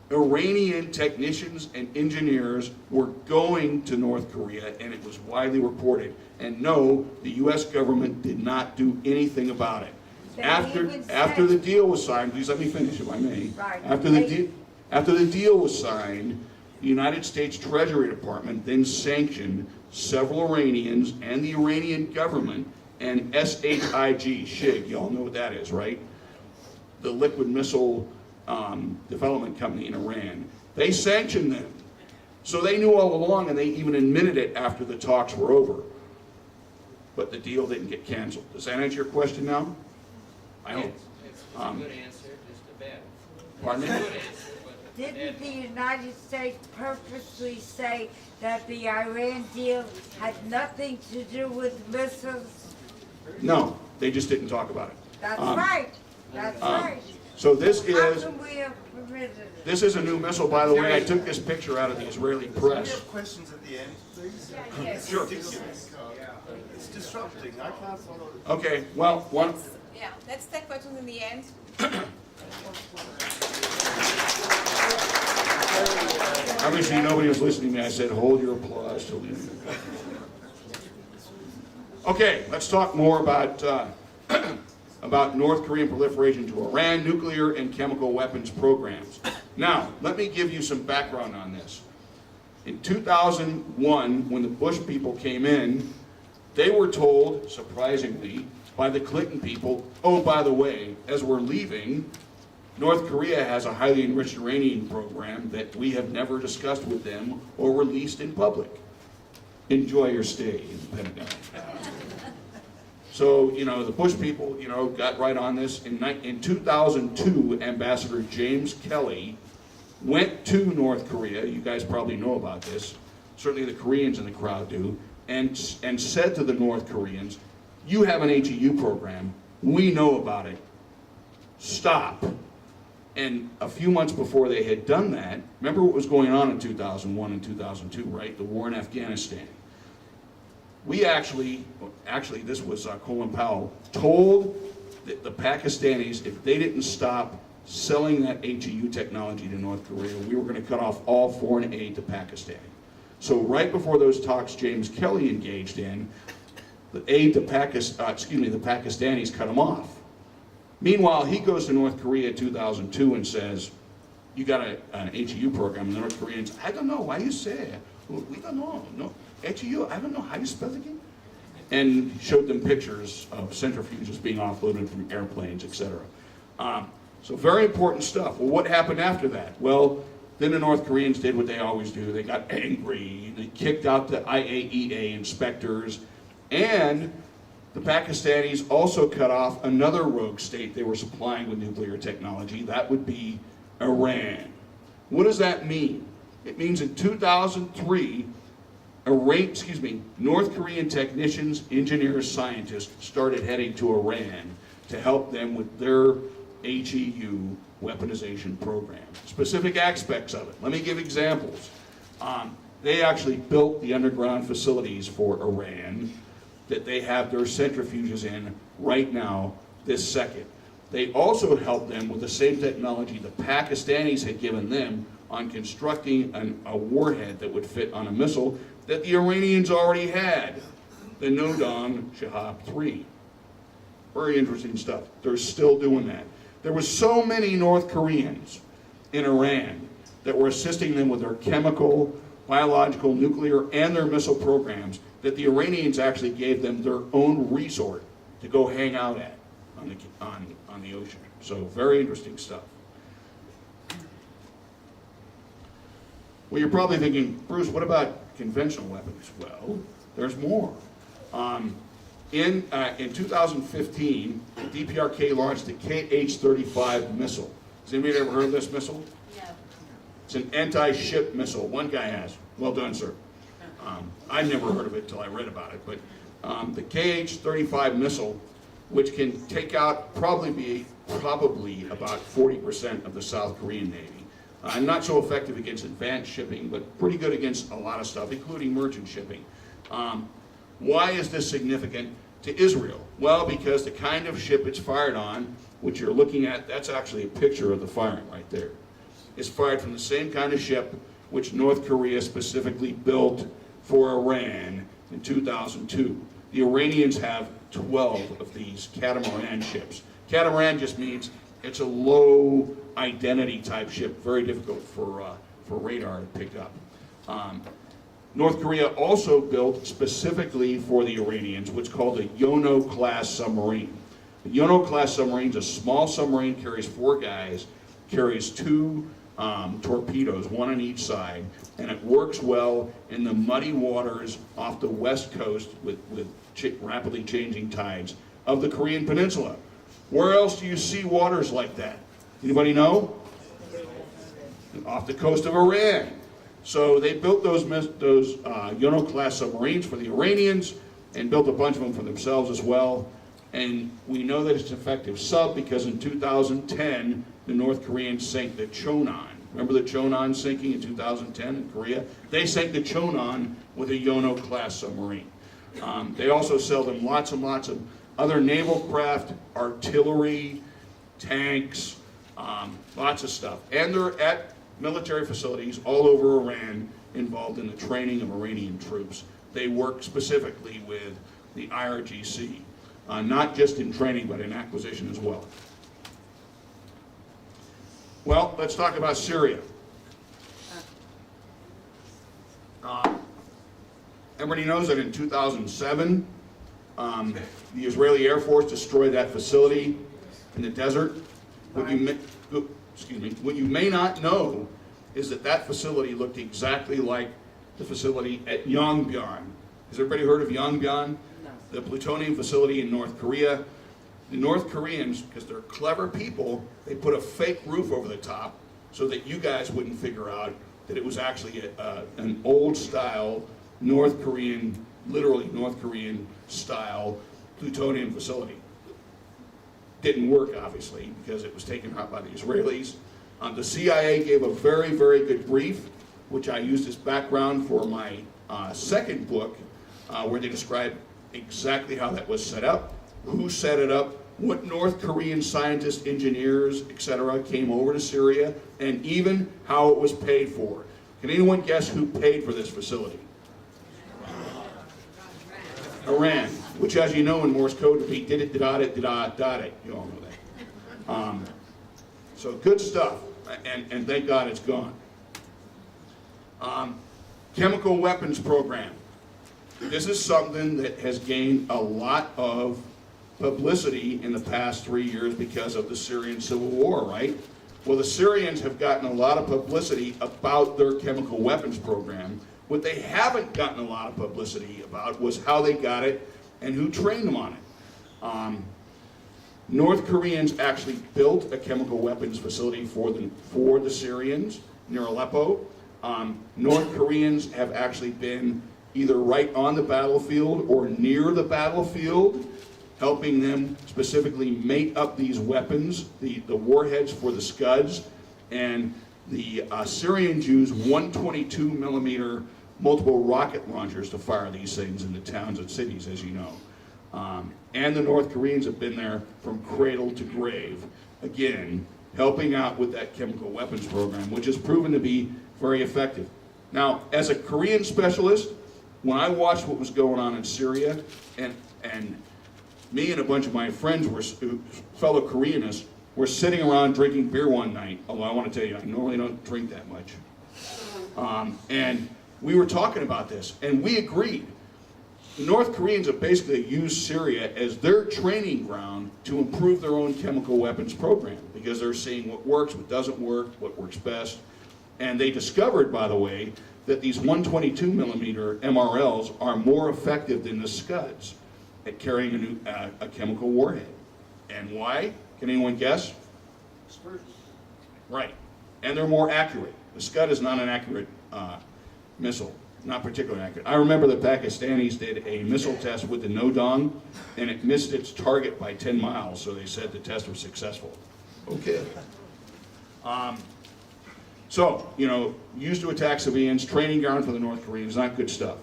Iranian technicians and engineers were going to North Korea, and it was widely reported. And no, the U.S. government did not do anything about it. After the deal was signed, please let me finish if I may. Right. After the deal was signed, the United States Treasury Department then sanctioned several Iranians and the Iranian government and SHIG, y'all know what that is, right? The liquid missile development company in Iran. They sanctioned them. So they knew all along, and they even admitted it after the talks were over. But the deal didn't get canceled. Does that answer your question now? I hope. It's a good answer, just a bad one. Pardon me? It's a good answer, but a bad Didn't the one. United States purposely say that the Iran deal had nothing to do with missiles? No, they just didn't talk about it. That's right. That's right. So this How is can we have permitted it? this is a new missile, by the way. I took this picture out of the Israeli Can we press. have questions at the end, please? Yes. Sure. Ridiculous. It's disrupting. I can't follow. Okay, well, one. Yeah, let's take questions in the end. Obviously, nobody was listening to me. I said, hold your applause till the end. Okay, let's talk more about about North Korean proliferation to Iran, nuclear and chemical weapons programs. Now, let me give you some background on this. In 2001, when the Bush people came in, they were told, surprisingly, by the Clinton people, oh, by the way, as we're leaving, North Korea has a highly enriched uranium program that we have never discussed with them or released in public. Enjoy your stay in the Pentagon. So, you know, the Bush people, you know, got right on this. In 2002, Ambassador James Kelly went to North Korea. You guys probably know about this. Certainly the Koreans in the crowd do. And said to the North Koreans, you have an HEU program. We know about it. Stop. And a few months before they had done that, remember what was going on in 2001 and 2002, right? The war in Afghanistan. We actually this was Colin Powell, told the Pakistanis if they didn't stop selling that HEU technology to North Korea, we were going to cut off all foreign aid to Pakistan. So right before those talks James Kelly engaged in, the aid to the Pakistanis cut him off. Meanwhile, he goes to North Korea in 2002 and says, you got an HEU program. And the North Koreans, I don't know, why you say it? We don't know. No, HEU, I don't know, how you spell it again? And showed them pictures of centrifuges being offloaded from airplanes, etc. So very important stuff. Well, what happened after that? Well, then the North Koreans did what they always do. They got angry. They kicked out the IAEA inspectors. And the Pakistanis also cut off another rogue state they were supplying with nuclear technology. That would be Iran. What does that mean? It means in 2003, North Korean technicians, engineers, scientists started heading to Iran to help them with their HEU weaponization program. Specific aspects of it. Let me give examples. They actually built the underground facilities for Iran that they have their centrifuges in right now, this second. They also helped them with the same technology the Pakistanis had given them on constructing a warhead that would fit on a missile that the Iranians already had, the Nodon Shahab 3. Very interesting stuff. They're still doing that. There were so many North Koreans in Iran that were assisting them with their chemical, biological, nuclear, and their missile programs that the Iranians actually gave them their own resort to go hang out at on the ocean. So very interesting stuff. Well, you're probably thinking, Bruce, what about conventional weapons? Well, there's more. In 2015, the DPRK launched the KH-35 missile. Has anybody ever heard of this missile? No. It's an anti-ship missile. One guy has. Well done, sir. I never heard of it until I read about it. But the KH-35 missile, which can take out probably about 40% of the South Korean Navy. Not so effective against advanced shipping, but pretty good against a lot of stuff, including merchant shipping. Why is this significant to Israel? Well, because the kind of ship it's fired on, which you're looking at, that's actually a picture of the firing right there. It's fired from the same kind of ship which North Korea specifically built for Iran in 2002. The Iranians have 12 of these catamaran ships. Catamaran just means it's a low identity type ship, very difficult for radar to pick up. North Korea also built specifically for the Iranians what's called a Yono class submarine. The Yono class submarine is a small submarine, carries 4 guys, carries 2 torpedoes, 1 on each side, and it works well in the muddy waters off the west coast with rapidly changing tides of the Korean Peninsula. Where else do you see waters like that? Anybody know? Off the coast of Iran. So they built those Yono class submarines for the Iranians and built a bunch of them for themselves as well. And we know that it's an effective sub because in 2010, the North Koreans sank the Chonan. Remember the Chonan sinking in 2010 in Korea? They sank the Chonan with a Yono class submarine. They also sell them lots and lots of other naval craft, artillery, tanks, lots of stuff. And they're at military facilities all over Iran involved in the training of Iranian troops. They work specifically with the IRGC, not just in training but in acquisition as well. Well, let's talk about Syria. Everybody knows that in 2007, the Israeli Air Force destroyed that facility in the desert. What you may not know is that that facility looked exactly like the facility at Yongbyon. Has everybody heard of Yongbyon? No. The plutonium facility in North Korea. The North Koreans, because they're clever people, they put a fake roof over the top so that you guys wouldn't figure out that it was actually an old style North Korean, literally North Korean style plutonium facility. Didn't work, obviously, because it was taken out by the Israelis. The CIA gave a very, very good brief, which I used as background for my second book, where they describe exactly how that was set up, who set it up, what North Korean scientists, engineers, etc. came over to Syria, and even how it was paid for. Can anyone guess who paid for this facility? Iran, which, as you know, in Morse code would be did it, da it, da it. You all know that. So good stuff, and thank God it's gone. Chemical weapons program. This is something that has gained a lot of publicity in the past 3 years because of the Syrian civil war, right? Well, the Syrians have gotten a lot of publicity about their chemical weapons program. What they haven't gotten a lot of publicity about was how they got it and who trained them on it. North Koreans actually built a chemical weapons facility for the Syrians near Aleppo. North Koreans have actually been either right on the battlefield or near the battlefield, helping them specifically mate up these weapons, the warheads for the Scuds, and the Syrians use 122 millimeter multiple rocket launchers to fire these things into towns and cities, as you know. And the North Koreans have been there from cradle to grave, again, helping out with that chemical weapons program, which has proven to be very effective. Now, as a Korean specialist, when I watched what was going on in Syria, and me and a bunch of my friends, fellow Koreanists, were sitting around drinking beer one night, although I want to tell you, I normally don't drink that much. And we were talking about this, and we agreed. The North Koreans have basically used Syria as their training ground to improve their own chemical weapons program, because they're seeing what works, what doesn't work, what works best. And they discovered, by the way, that these 122 millimeter MRLs are more effective than the Scuds at carrying a chemical warhead. And why? Can anyone guess? Right. And they're more accurate. The Scud is not an accurate missile, not particularly accurate. I remember the Pakistanis did a missile test with the no-dong, and it missed its target by 10 miles, so they said the test was successful. Okay. So, you know, used to attack civilians, training ground for the North Koreans, not good stuff.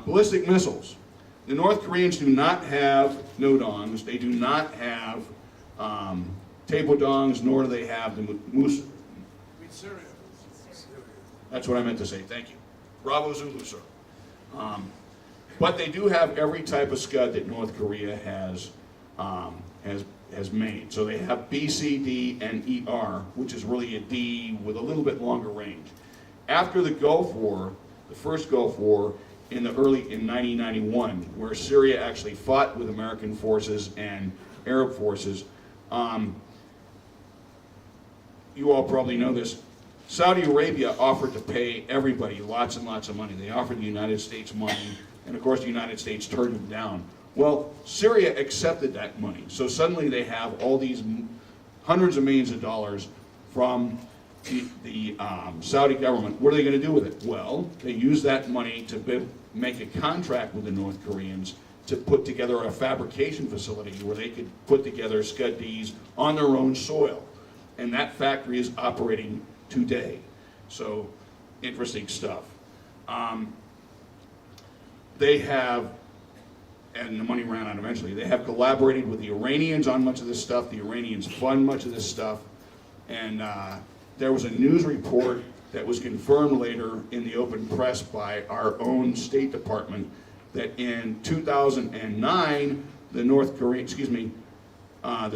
Ballistic missiles. The North Koreans do not have no-dongs. They do not have tapo-dongs, nor do they have the moose. Syria. That's what I meant to say. Thank you. Bravo Zulu, sir. But they do have every type of Scud that North Korea has made. So they have B, C, D, and ER, which is really a D with a little bit longer range. After the Gulf War, the first Gulf War in 1991, where Syria actually fought with American forces and Arab forces, you all probably know this. Saudi Arabia offered to pay everybody lots and lots of money. They offered the United States money, and of course the United States turned them down. Well, Syria accepted that money, so suddenly they have all these hundreds of millions of dollars from the Saudi government. What are they going to do with it? Well, they use that money to make a contract with the North Koreans to put together a fabrication facility where they could put together Scud-Ds on their own soil. And that factory is operating today. So, interesting stuff. They have, and the money ran out eventually, they have collaborated with the Iranians on much of this stuff. The Iranians fund much of this stuff. And there was a news report that was confirmed later in the open press by our own State Department that in 2009, the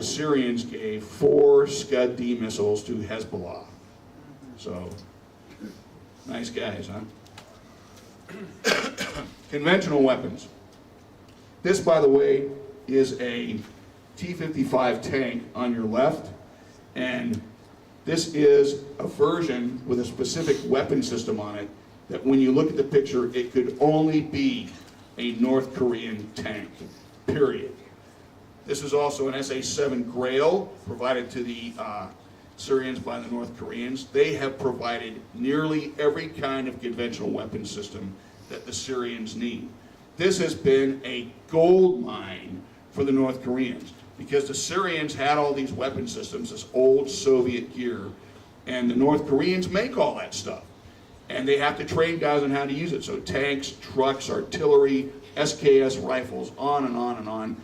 Syrians gave 4 Scud-D missiles to Hezbollah. So, nice guys, huh? Conventional weapons. This, by the way, is a T-55 tank on your left, and this is a version with a specific weapon system on it that when you look at the picture, it could only be a North Korean tank, period. This is also an SA-7 Grail provided to the Syrians by the North Koreans. They have provided nearly every kind of conventional weapon system that the Syrians need. This has been a gold mine for the North Koreans because the Syrians had all these weapon systems, this old Soviet gear, and the North Koreans make all that stuff. And they have to train guys on how to use it. So tanks, trucks, artillery, SKS rifles, on and on and on.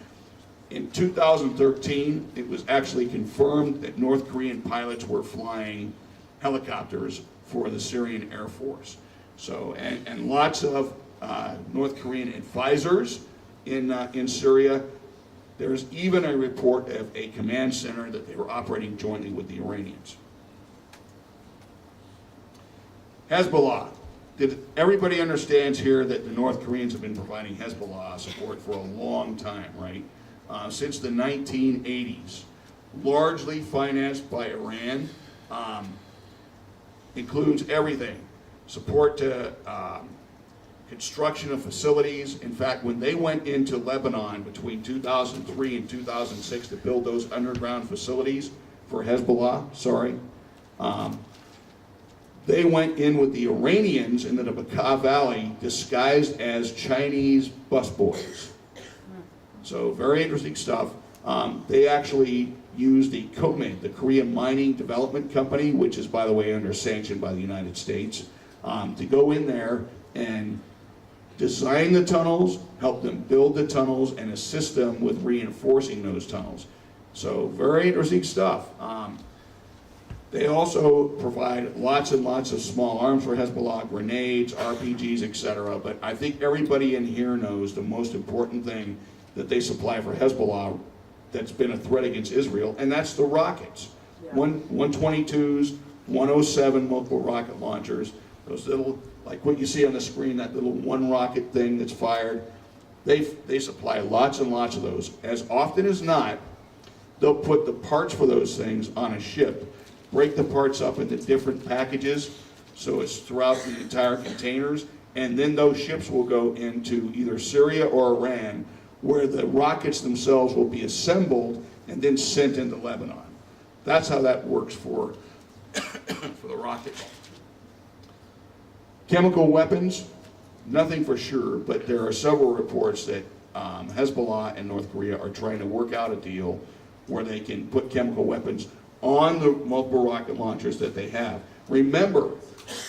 In 2013, it was actually confirmed that North Korean pilots were flying helicopters for the Syrian Air Force. So, and lots of North Korean advisors in Syria. There's even a report of a command center that they were operating jointly with the Iranians. Hezbollah. Everybody understands here that the North Koreans have been providing Hezbollah support for a long time, right? Since the 1980s, largely financed by Iran, includes everything. Support to construction of facilities. In fact, when they went into Lebanon between 2003 and 2006 to build those underground facilities for Hezbollah, they went in with the Iranians in the Bekaa Valley disguised as Chinese busboys. So very interesting stuff. They actually used the KOMID, the Korea Mining Development Company, which is, by the way, under sanction by the United States, to go in there and design the tunnels, help them build the tunnels, and assist them with reinforcing those tunnels. So very interesting stuff. They also provide lots and lots of small arms for Hezbollah, grenades, RPGs, etc. But I think everybody in here knows the most important thing that they supply for Hezbollah that's been a threat against Israel, and that's the rockets. Yeah. 122s, 107 multiple rocket launchers, those little, like what you see on the screen, that little one rocket thing that's fired. They supply lots and lots of those. As often as not, they'll put the parts for those things on a ship break the parts up into different packages, so it's throughout the entire containers, and then those ships will go into either Syria or Iran, where the rockets themselves will be assembled and then sent into Lebanon. That's how that works for the rockets. Chemical weapons, nothing for sure, but there are several reports that Hezbollah and North Korea are trying to work out a deal where they can put chemical weapons on the multiple rocket launchers that they have. Remember,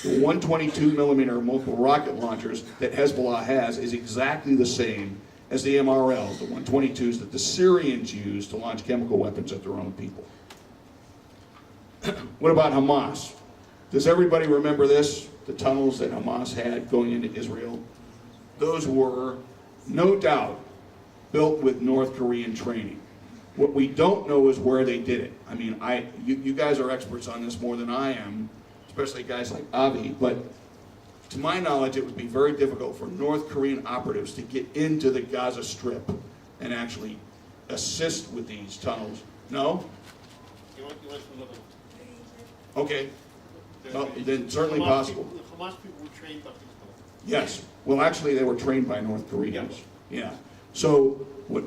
the 122 millimeter multiple rocket launchers that Hezbollah has is exactly the same as the MRLs, the 122s that the Syrians use to launch chemical weapons at their own people. What about Hamas? Does everybody remember this? The tunnels that Hamas had going into Israel? Those were, no doubt, built with North Korean training. What we don't know is where they did it. I mean, you guys are experts on this more than I am, especially guys like Avi, but to my knowledge, it would be very difficult for North Korean operatives to get into the Gaza Strip and actually assist with these tunnels. No? Okay. Well, then certainly possible. The Hamas people were trained by these tunnels. Yes. Well, actually, they were trained by North Koreans. Yeah. So what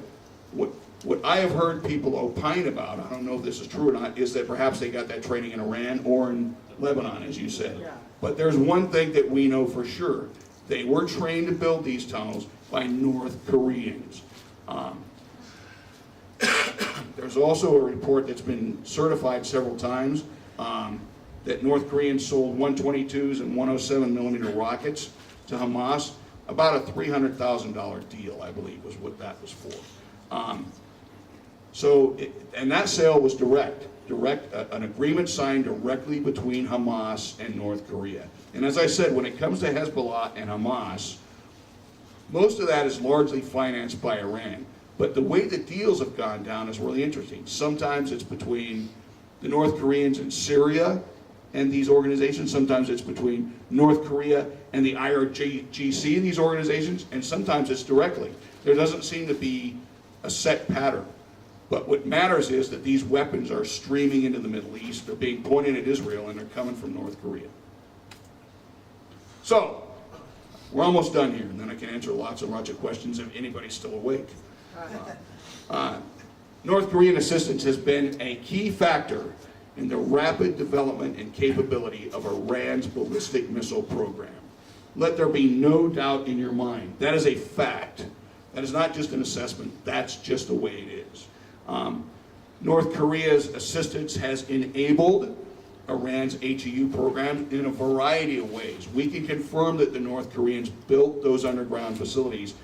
I have heard people opine about, I don't know if this is true or not, is that perhaps they got that training in Iran or in Lebanon, as you said. Yeah. But there's one thing that we know for sure. They were trained to build these tunnels by North Koreans. There's also a report that's been certified several times that North Koreans sold 122s and 107 millimeter rockets to Hamas. About a $300,000 deal, I believe, was what that was for. And that sale was direct, an agreement signed directly between Hamas and North Korea. And as I said, when it comes to Hezbollah and Hamas, most of that is largely financed by Iran. But the way the deals have gone down is really interesting. Sometimes it's between the North Koreans and Syria and these organizations. Sometimes it's between North Korea and the IRGC and these organizations. And sometimes it's directly. There doesn't seem to be a set pattern. But what matters is that these weapons are streaming into the Middle East. They're being pointed at Israel, and they're coming from North Korea. So, we're almost done here, and then I can answer lots and lots of questions if anybody's still awake. North Korean assistance has been a key factor in the rapid development and capability of Iran's ballistic missile program. Let there be no doubt in your mind. That is a fact. That is not just an assessment. That's just the way it is. North Korea's assistance has enabled Iran's HEU program in a variety of ways. We can confirm that the North Koreans built those underground facilities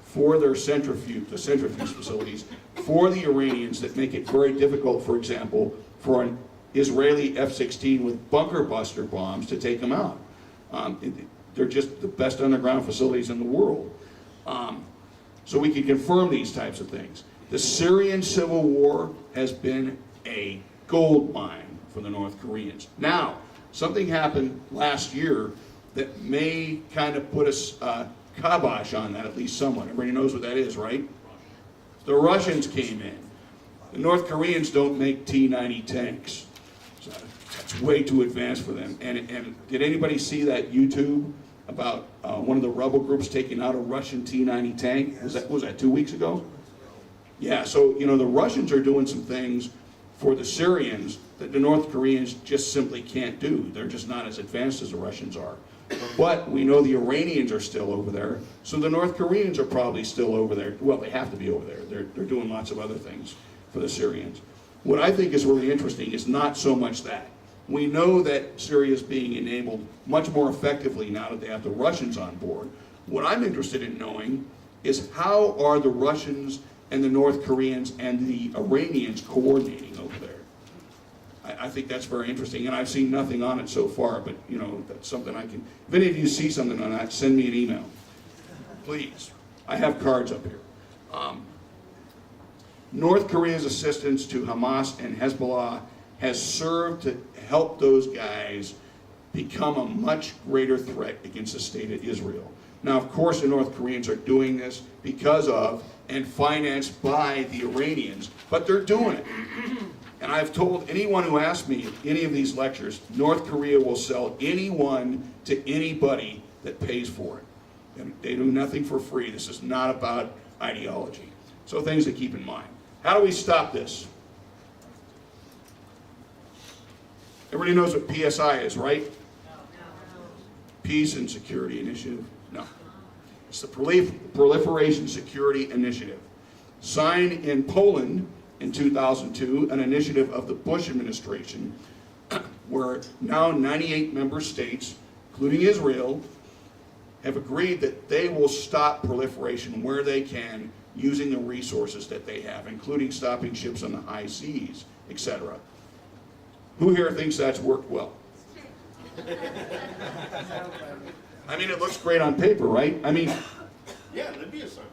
for their centrifuge facilities for the Iranians that make it very difficult, for example, for an Israeli F-16 with bunker buster bombs to take them out. They're just the best underground facilities in the world. So we can confirm these types of things. The Syrian civil war has been a gold mine for the North Koreans. Now, something happened last year that may kind of put a kibosh on that, at least somewhat. Everybody knows what that is, right? The Russians came in. The North Koreans don't make T-90 tanks. So that's way too advanced for them. And did anybody see that YouTube about one of the rebel groups taking out a Russian T-90 tank? Was that 2 weeks ago? Yeah, so, you know, the Russians are doing some things for the Syrians that the North Koreans just simply can't do. They're just not as advanced as the Russians are. But we know the Iranians are still over there, so the North Koreans are probably still over there. Well, they have to be over there. They're doing lots of other things for the Syrians. What I think is really interesting is not so much that. We know that Syria is being enabled much more effectively now that they have the Russians on board. What I'm interested in knowing is how are the Russians and the North Koreans and the Iranians coordinating over there. I think that's very interesting, and I've seen nothing on it so far, but you know, that's something I can, if any of you see something on that, send me an email. Please. I have cards up here. North Korea's assistance to Hamas and Hezbollah has served to help those guys become a much greater threat against the state of Israel. Now, of course, the North Koreans are doing this because of and financed by the Iranians, but they're doing it. And I've told anyone who asks me at any of these lectures, North Korea will sell anyone to anybody that pays for it. And they do nothing for free. This is not about ideology. So things to keep in mind. How do we stop this? Everybody knows what PSI is, right? Peace and Security Initiative? No. It's the Proliferation Security Initiative. Signed in Poland in 2002, an initiative of the Bush administration, where now 98 member states, including Israel, have agreed that they will stop proliferation where they can using the resources that they have, including stopping ships on the high seas, etc. Who here thinks that's worked well? I mean, it looks great on paper, right? I mean, Yeah, Libya, son.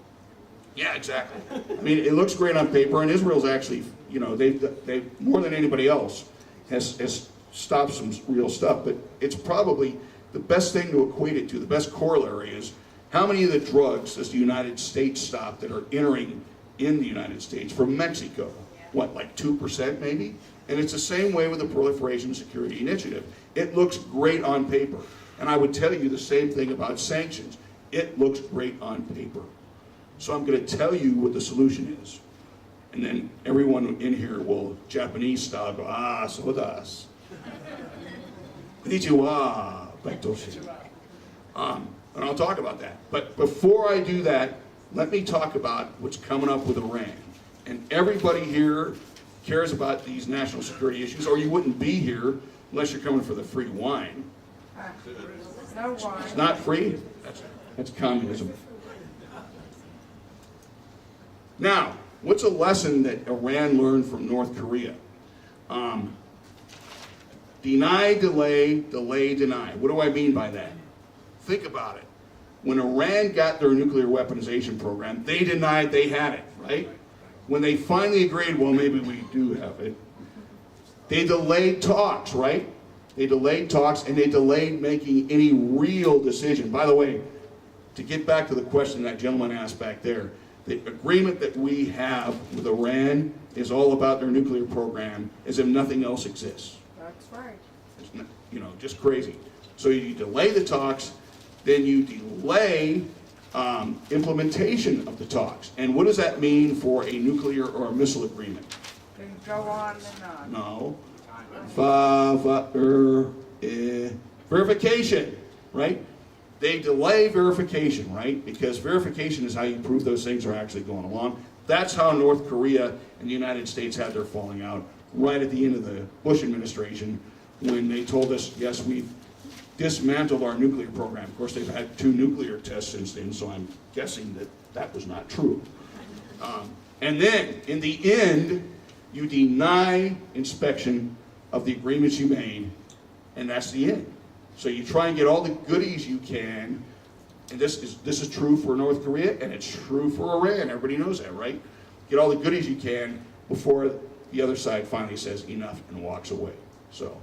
yeah, exactly. I mean, it looks great on paper, and Israel's actually, you know, they more than anybody else has stopped some real stuff. But it's probably the best thing to equate it to, the best corollary is how many of the drugs does the United States stop that are entering in the United States from Mexico? What, like 2% maybe? And it's the same way with the Proliferation Security Initiative. It looks great on paper. And I would tell you the same thing about sanctions. It looks great on paper. So I'm going to tell you what the solution is. And then everyone in here will, Japanese style, go, ah, so das. Konnichiwa, baitoshi. And I'll talk about that. But before I do that, let me talk about what's coming up with Iran. And everybody here cares about these national security issues, or you wouldn't be here unless you're coming for the free wine. No wine. It's not free. That's communism. Now, what's a lesson that Iran learned from North Korea? Deny, delay, delay, deny. What do I mean by that? Think about it. When Iran got their nuclear weaponization program, they denied they had it, right? When they finally agreed, well, maybe we do have it, they delayed talks, right? They delayed talks, and they delayed making any real decision. By the way, to get back to the question that gentleman asked back there, the agreement that we have with Iran is all about their nuclear program as if nothing else exists. That's right. It's not, you know, just crazy. So you delay the talks, then you delay implementation of the talks. And what does that mean for a nuclear or a missile agreement? Then go on and on. No. Verification, right? They delay verification, right? Because verification is how you prove those things are actually going along. That's how North Korea and the United States had their falling out right at the end of the Bush administration when they told us, yes, we've dismantled our nuclear program. Of course, they've had 2 nuclear tests since then, so I'm guessing that that was not true. And then, in the end, you deny inspection of the agreements you made, and that's the end. So you try and get all the goodies you can, and this is true for North Korea, and it's true for Iran. Everybody knows that, right? Get all the goodies you can before the other side finally says enough and walks away. So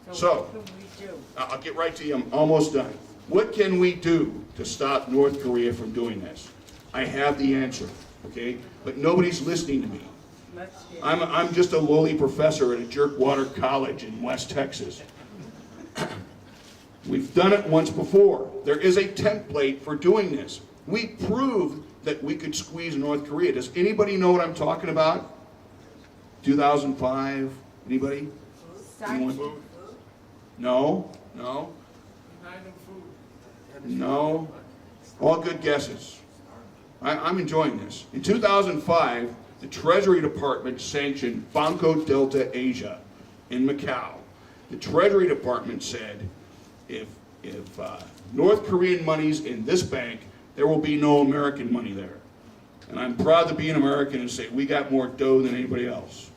what can we do? I'll get right to you. I'm almost done. What can we do to stop North Korea from doing this? I have the answer, okay? But nobody's listening to me. Let's hear. I'm just a lowly professor at a Jerkwater College in West Texas. We've done it once before. There is a template for doing this. We proved that we could squeeze North Korea. Does anybody know what I'm talking about? 2005? Anybody? Anyone? No? No? No? All good guesses. I'm enjoying this. In 2005, the Treasury Department sanctioned Banco Delta Asia in Macau. The Treasury Department said, if North Korean money's in this bank, there will be no American money there. And I'm proud to be an American and say we got more dough than anybody else.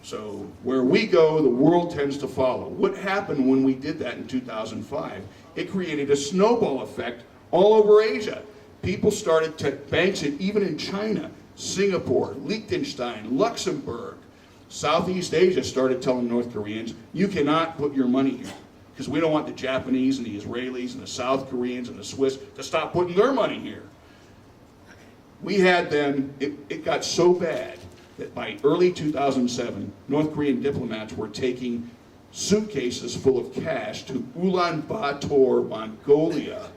So where we go, the world tends to follow. What happened when we did that in 2005? It created a snowball effect all over Asia. People started to banks it even in China, Singapore, Liechtenstein, Luxembourg. Southeast Asia started telling North Koreans, you cannot put your money here because we don't want the Japanese and the Israelis and the South Koreans and the Swiss to stop putting their money here. We had them, it got so bad that by early 2007, North Korean diplomats were taking suitcases full of cash to Ulaanbaatar, Mongolia,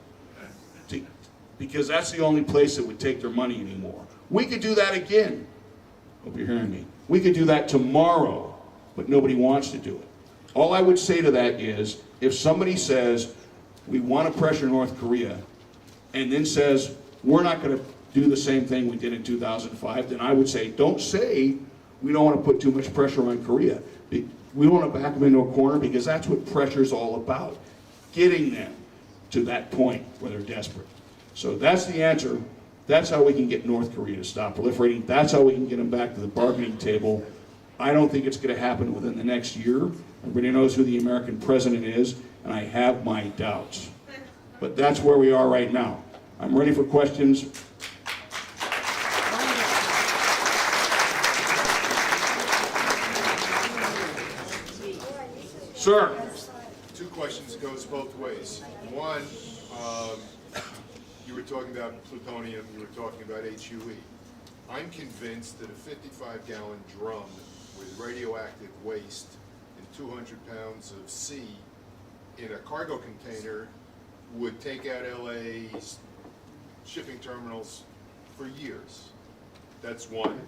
because that's the only place that would take their money anymore. We could do that again. Hope you're hearing me. We could do that tomorrow, but nobody wants to do it. All I would say to that is, if somebody says, we want to pressure North Korea, and then says, we're not going to do the same thing we did in 2005, then I would say, don't say we don't want to put too much pressure on Korea. We don't want to back them into a corner, because that's what pressure is all about, getting them to that point where they're desperate. So that's the answer. That's how we can get North Korea to stop proliferating. That's how we can get them back to the bargaining table. I don't think it's going to happen within the next year. Everybody knows who the American president is, and I have my doubts. But that's where we are right now. I'm ready for questions. Sir. Two questions, goes both ways. One, you were talking about plutonium, you were talking about HUE. I'm convinced that a 55-gallon drum with radioactive waste and 200 pounds of C in a cargo container would take out LA's shipping terminals for years. That's one.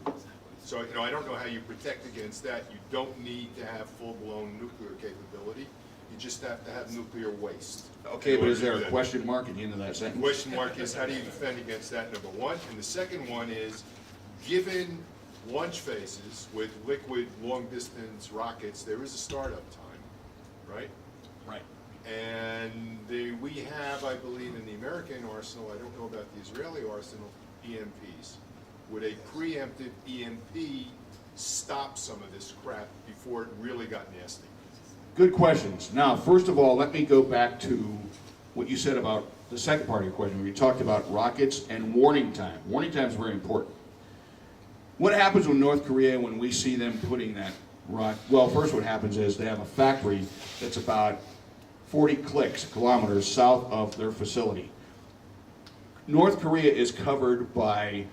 So, I don't know how you protect against that. You don't need to have full-blown nuclear capability. You just have to have nuclear waste. Okay, but is there a question mark at the end of that The sentence? question mark is, how do you defend against that, number one? And the second one is, given launch phases with liquid long-distance rockets, there is a startup time, right? Right. And we have, I believe, in the American arsenal, I don't know about the Israeli arsenal, EMPs. Would a preemptive EMP stop some of this crap before it really got nasty? Good questions. Now, first of all, let me go back to what you said about the second part of your question, where you talked about rockets and warning time. Warning time is very important. What happens with North Korea when we see them putting that rock? Well, first what happens is they have a factory that's about 40 kilometers south of their facility. North Korea is covered by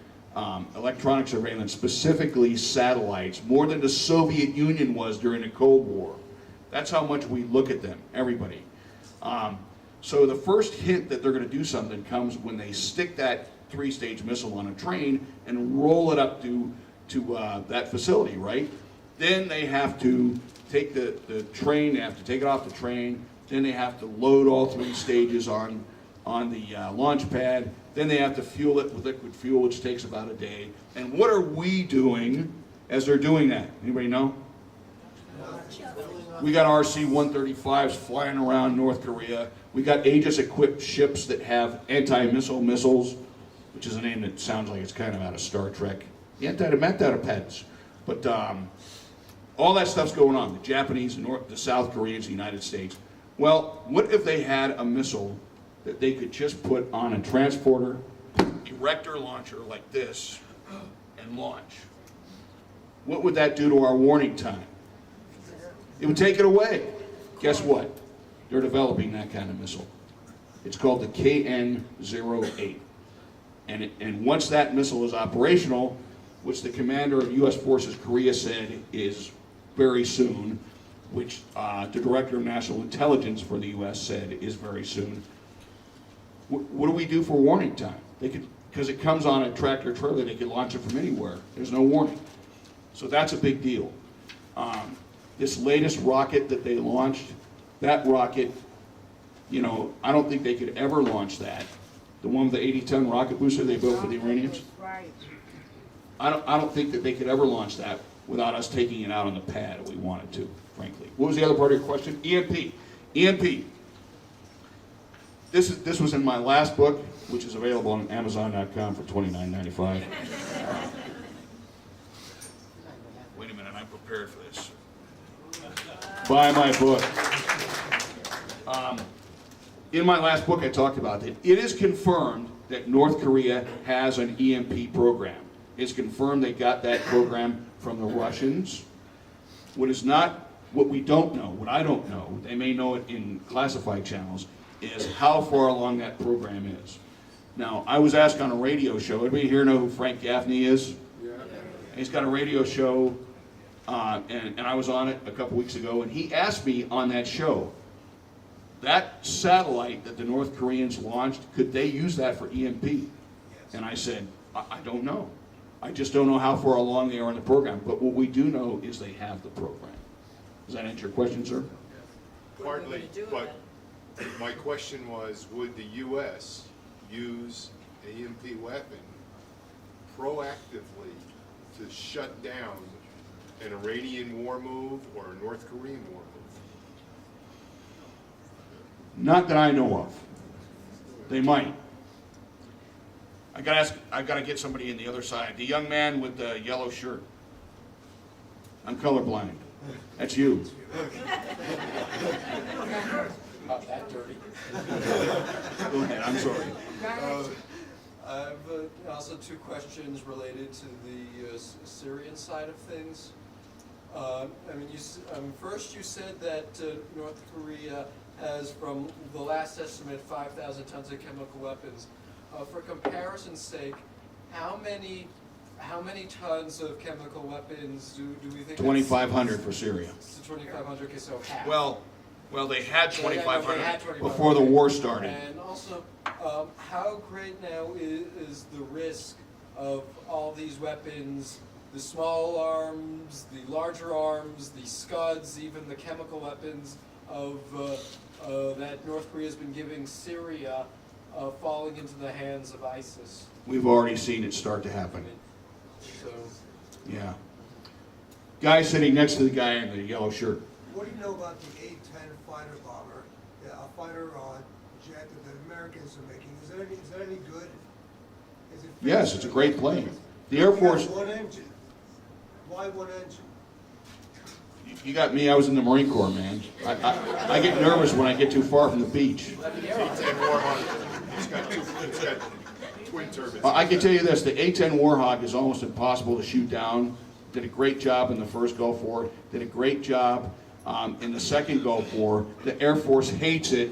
electronic surveillance, specifically satellites, more than the Soviet Union was during the Cold War. That's how much we look at them, everybody. So the first hint that they're going to do something comes when they stick that three-stage missile on a train and roll it up to that facility, right? Then they have to take the train, they have to take it off the train, then they have to load all three stages on the launch pad, then they have to fuel it with liquid fuel, which takes about a day. And what are we doing as they're doing that? Anybody know? We got RC-135s flying around North Korea. We got Aegis-equipped ships that have anti-missile missiles, which is a name that sounds like it's kind of out of Star Trek. Anti-peds. But all that stuff's going on. The Japanese, the South Koreans, the United States. Well, what if they had a missile that they could just put on a transporter, erector launcher like this, and launch? What would that do to our warning time? It would take it away. Guess what? They're developing that kind of missile. It's called the KN-08. And once that missile is operational, which the commander of U.S. Forces Korea said is very soon, which the director of national intelligence for the U.S. said is very soon, what do we do for warning time? They could, because it comes on a tractor trailer, they could launch it from anywhere. There's no warning. So that's a big deal. This latest rocket that they launched, that rocket, I don't think they could ever launch that. The one with the 80-ton rocket booster they built for the Iranians. Right. I don't think that they could ever launch that without us taking it out on the pad if we wanted to, frankly. What was the other part of your question? EMP. EMP. This was in my last book, which is available on Amazon.com for $29.95. Wait a minute, I'm prepared for this. Buy my book. In my last book, I talked about it. It is confirmed that North Korea has an EMP program. It's confirmed they got that program from the Russians. What we don't know, what I don't know, they may know it in classified channels, is how far along that program is. Now, I was asked on a radio show, anybody here know who Frank Gaffney is? Yeah. He's got a radio show, and I was on it a couple weeks ago, and he asked me on that show, that satellite that the North Koreans launched, could they use that for EMP? Yes. And I said, I don't know. I just don't know how far along they are in the program, but what we do know is they have the program. Does that answer your question, sir? Partly, but my question was, would the U.S. use an EMP weapon proactively to shut down an Iranian war move or a North Korean war move? Not that I know of. They might. I gotta get somebody in the other side. The young man with the yellow shirt. I'm colorblind. That's you. Not that dirty. Go ahead, I'm sorry. I have also two questions related to the Syrian side of things. First you said that North Korea has, from the last estimate, 5,000 tons of chemical weapons. For comparison's sake, how many tons of chemical weapons do we think? 2,500 for Syria. 2,500, okay, so half. Well, they had 2,500 2,500 before the war started. And also, how great now is the risk of all these weapons, the small arms, the larger arms, the Scuds, even the chemical weapons of that North Korea has been giving Syria, falling into the hands of ISIS? We've already seen it start to happen. So, yeah. Guy sitting next to the guy in the yellow shirt. What do you know about the A-10 fighter bomber, a fighter jet that the Americans are making? Is that any good? Is it Yes, it's a great plane. The Air Force. One engine. Why one engine? You got me. I was in the Marine Corps, man. I get nervous when I get too far from the beach. A-10 Warhawk. It's got twin turbines. I can tell you this: the A-10 Warhawk is almost impossible to shoot down. Did a great job in the first Gulf War. Did a great job in the second Gulf War. The Air Force hates it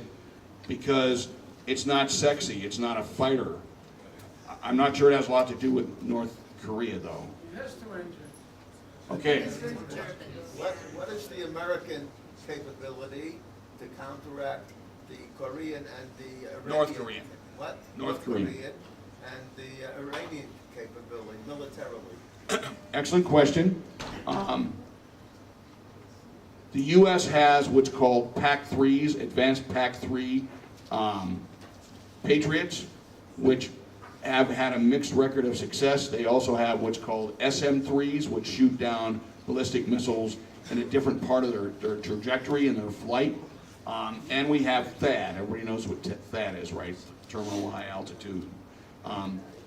because it's not sexy. It's not a fighter. I'm not sure it has a lot to do with North Korea, though. It has two engines. Okay. What is the American capability to counteract the Korean and the Iranian? North Korean. What? North Korean. And the Iranian capability militarily. Excellent question. The U.S. has what's called PAC-3s, Advanced PAC-3 Patriots, which have had a mixed record of success. They also have what's called SM-3s, which shoot down ballistic missiles in a different part of their trajectory and their flight. And we have THAAD. Everybody knows what THAAD is, right? Terminal High Altitude.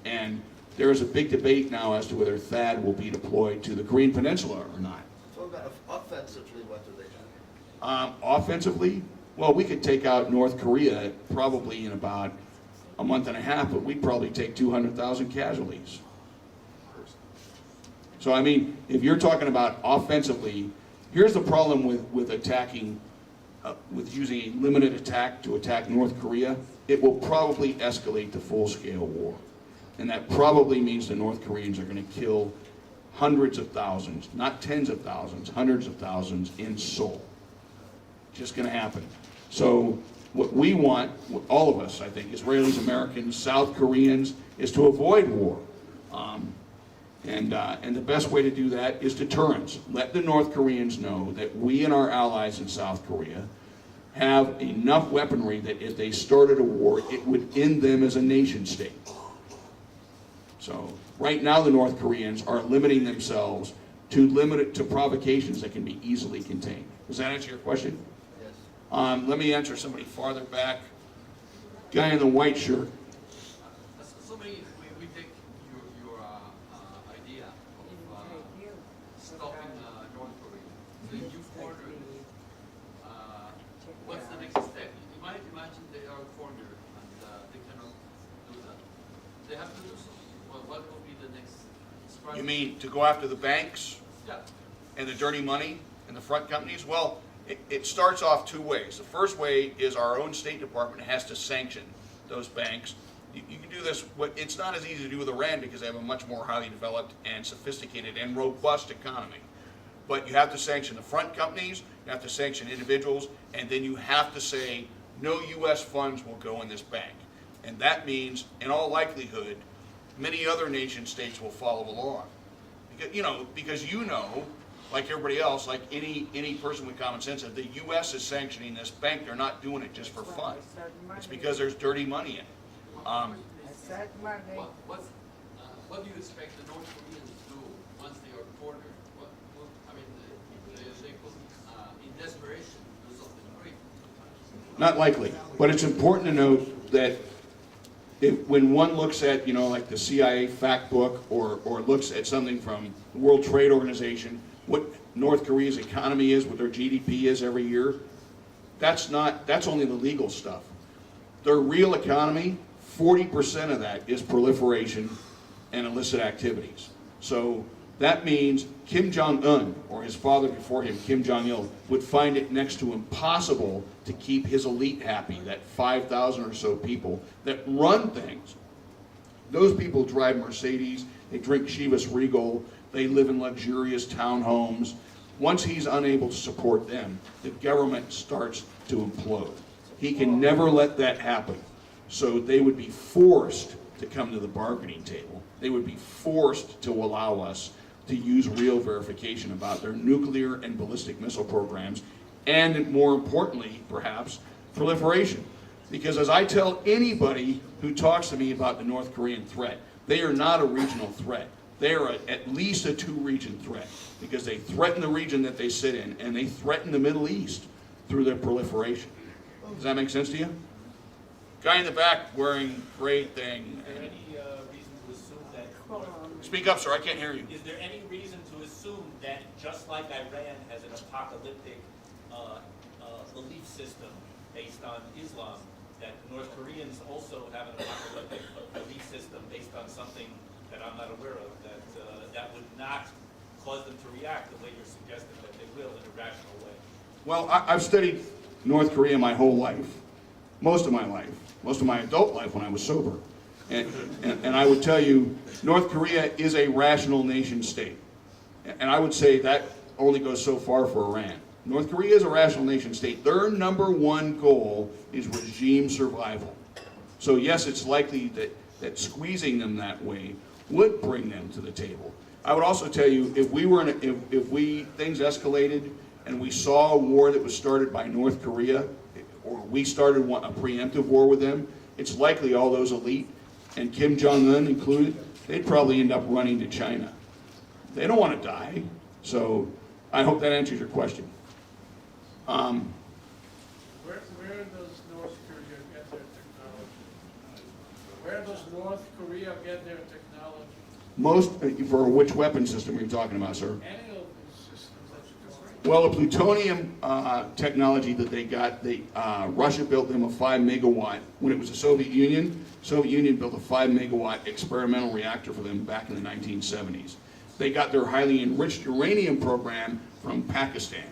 And there is a big debate now as to whether THAAD will be deployed to the Korean Peninsula or not. So offensively, what do they do? Offensively, well, we could take out North Korea probably in about a month and a half, but we'd probably take 200,000 casualties. So, I mean, if you're talking about offensively, here's the problem with attacking, with using a limited attack to attack North Korea. It will probably escalate to full-scale war. And that probably means the North Koreans are going to kill hundreds of thousands, not tens of thousands, hundreds of thousands in Seoul. Just going to happen. So what we want, all of us, I think, Israelis, Americans, South Koreans, is to avoid war. And the best way to do that is deterrence. Let the North Koreans know that we and our allies in South Korea have enough weaponry that if they started a war, it would end them as a nation state. So right now the North Koreans are limiting themselves to provocations that can be easily contained. Does that answer your question? Yes. Let me answer somebody farther back. Guy in the white shirt. So we take your idea of stopping North Korea. So you cornered. What's the next step? You might imagine they are cornered and they cannot do that. They have to do so. Well, what will be the next strategy? You mean to go after the banks? Yeah. And the dirty money and the front companies? Well, it starts off two ways. The first way is our own State Department has to sanction those banks You can do this, it's not as easy to do with Iran because they have a much more highly developed and sophisticated and robust economy. But you have to sanction the front companies, you have to sanction individuals, and then you have to say no U.S. funds will go in this bank. And that means, in all likelihood, many other nation states will follow along. Because you know, like everybody else, like any person with common sense, if the U.S. is sanctioning this bank, they're not doing it just for fun. It's because there's dirty money in it. What do you expect the North Koreans to do once they are cornered? They could, in desperation, do something great. Not likely, but it's important to note that when one looks at, like the CIA fact book or looks at something from the World Trade Organization, what North Korea's economy is, what their GDP is every year, that's only the legal stuff. Their real economy, 40% of that is proliferation and illicit activities. So that means Kim Jong-un, or his father before him, Kim Jong-il, would find it next to impossible to keep his elite happy, that 5,000 or so people that run things. Those people drive Mercedes, they drink Chivas Regal, they live in luxurious townhomes. Once he's unable to support them, the government starts to implode. He can never let that happen. So they would be forced to come to the bargaining table. They would be forced to allow us to use real verification about their nuclear and ballistic missile programs, and more importantly, perhaps, proliferation. Because as I tell anybody who talks to me about the North Korean threat, they are not a regional threat. They are at least a two-region threat, because they threaten the region that they sit in, and they threaten the Middle East through their proliferation. Does that make sense to you? Guy in the back wearing gray thing. Is there any reason to assume that... Speak up, sir, I can't hear you. Is there any reason to assume that just like Iran has an apocalyptic belief system based on Islam, that North Koreans also have an apocalyptic belief system based on something that I'm not aware of, that would not cause them to react the way you're suggesting that they will in a rational way? Well, I've studied North Korea my whole life, most of my adult life when I was sober. And I would tell you, North Korea is a rational nation state. And I would say that only goes so far for Iran. North Korea is a rational nation state. Their number one goal is regime survival. So yes, it's likely that squeezing them that way would bring them to the table. I would also tell you, if things escalated and we saw a war that was started by North Korea, or we started a preemptive war with them, it's likely all those elite, and Kim Jong-un included, they'd probably end up running to China. They don't want to die. So I hope that answers your question. Where does North Korea get their technology? Where does North Korea get their technology? Most, for which weapon system are you talking about, sir? Any of these systems that you can bring. Well, the plutonium technology that they got, Russia built them a 5 megawatt. When it was the Soviet Union built a 5 megawatt experimental reactor for them back in the 1970s. They got their highly enriched uranium program from Pakistan.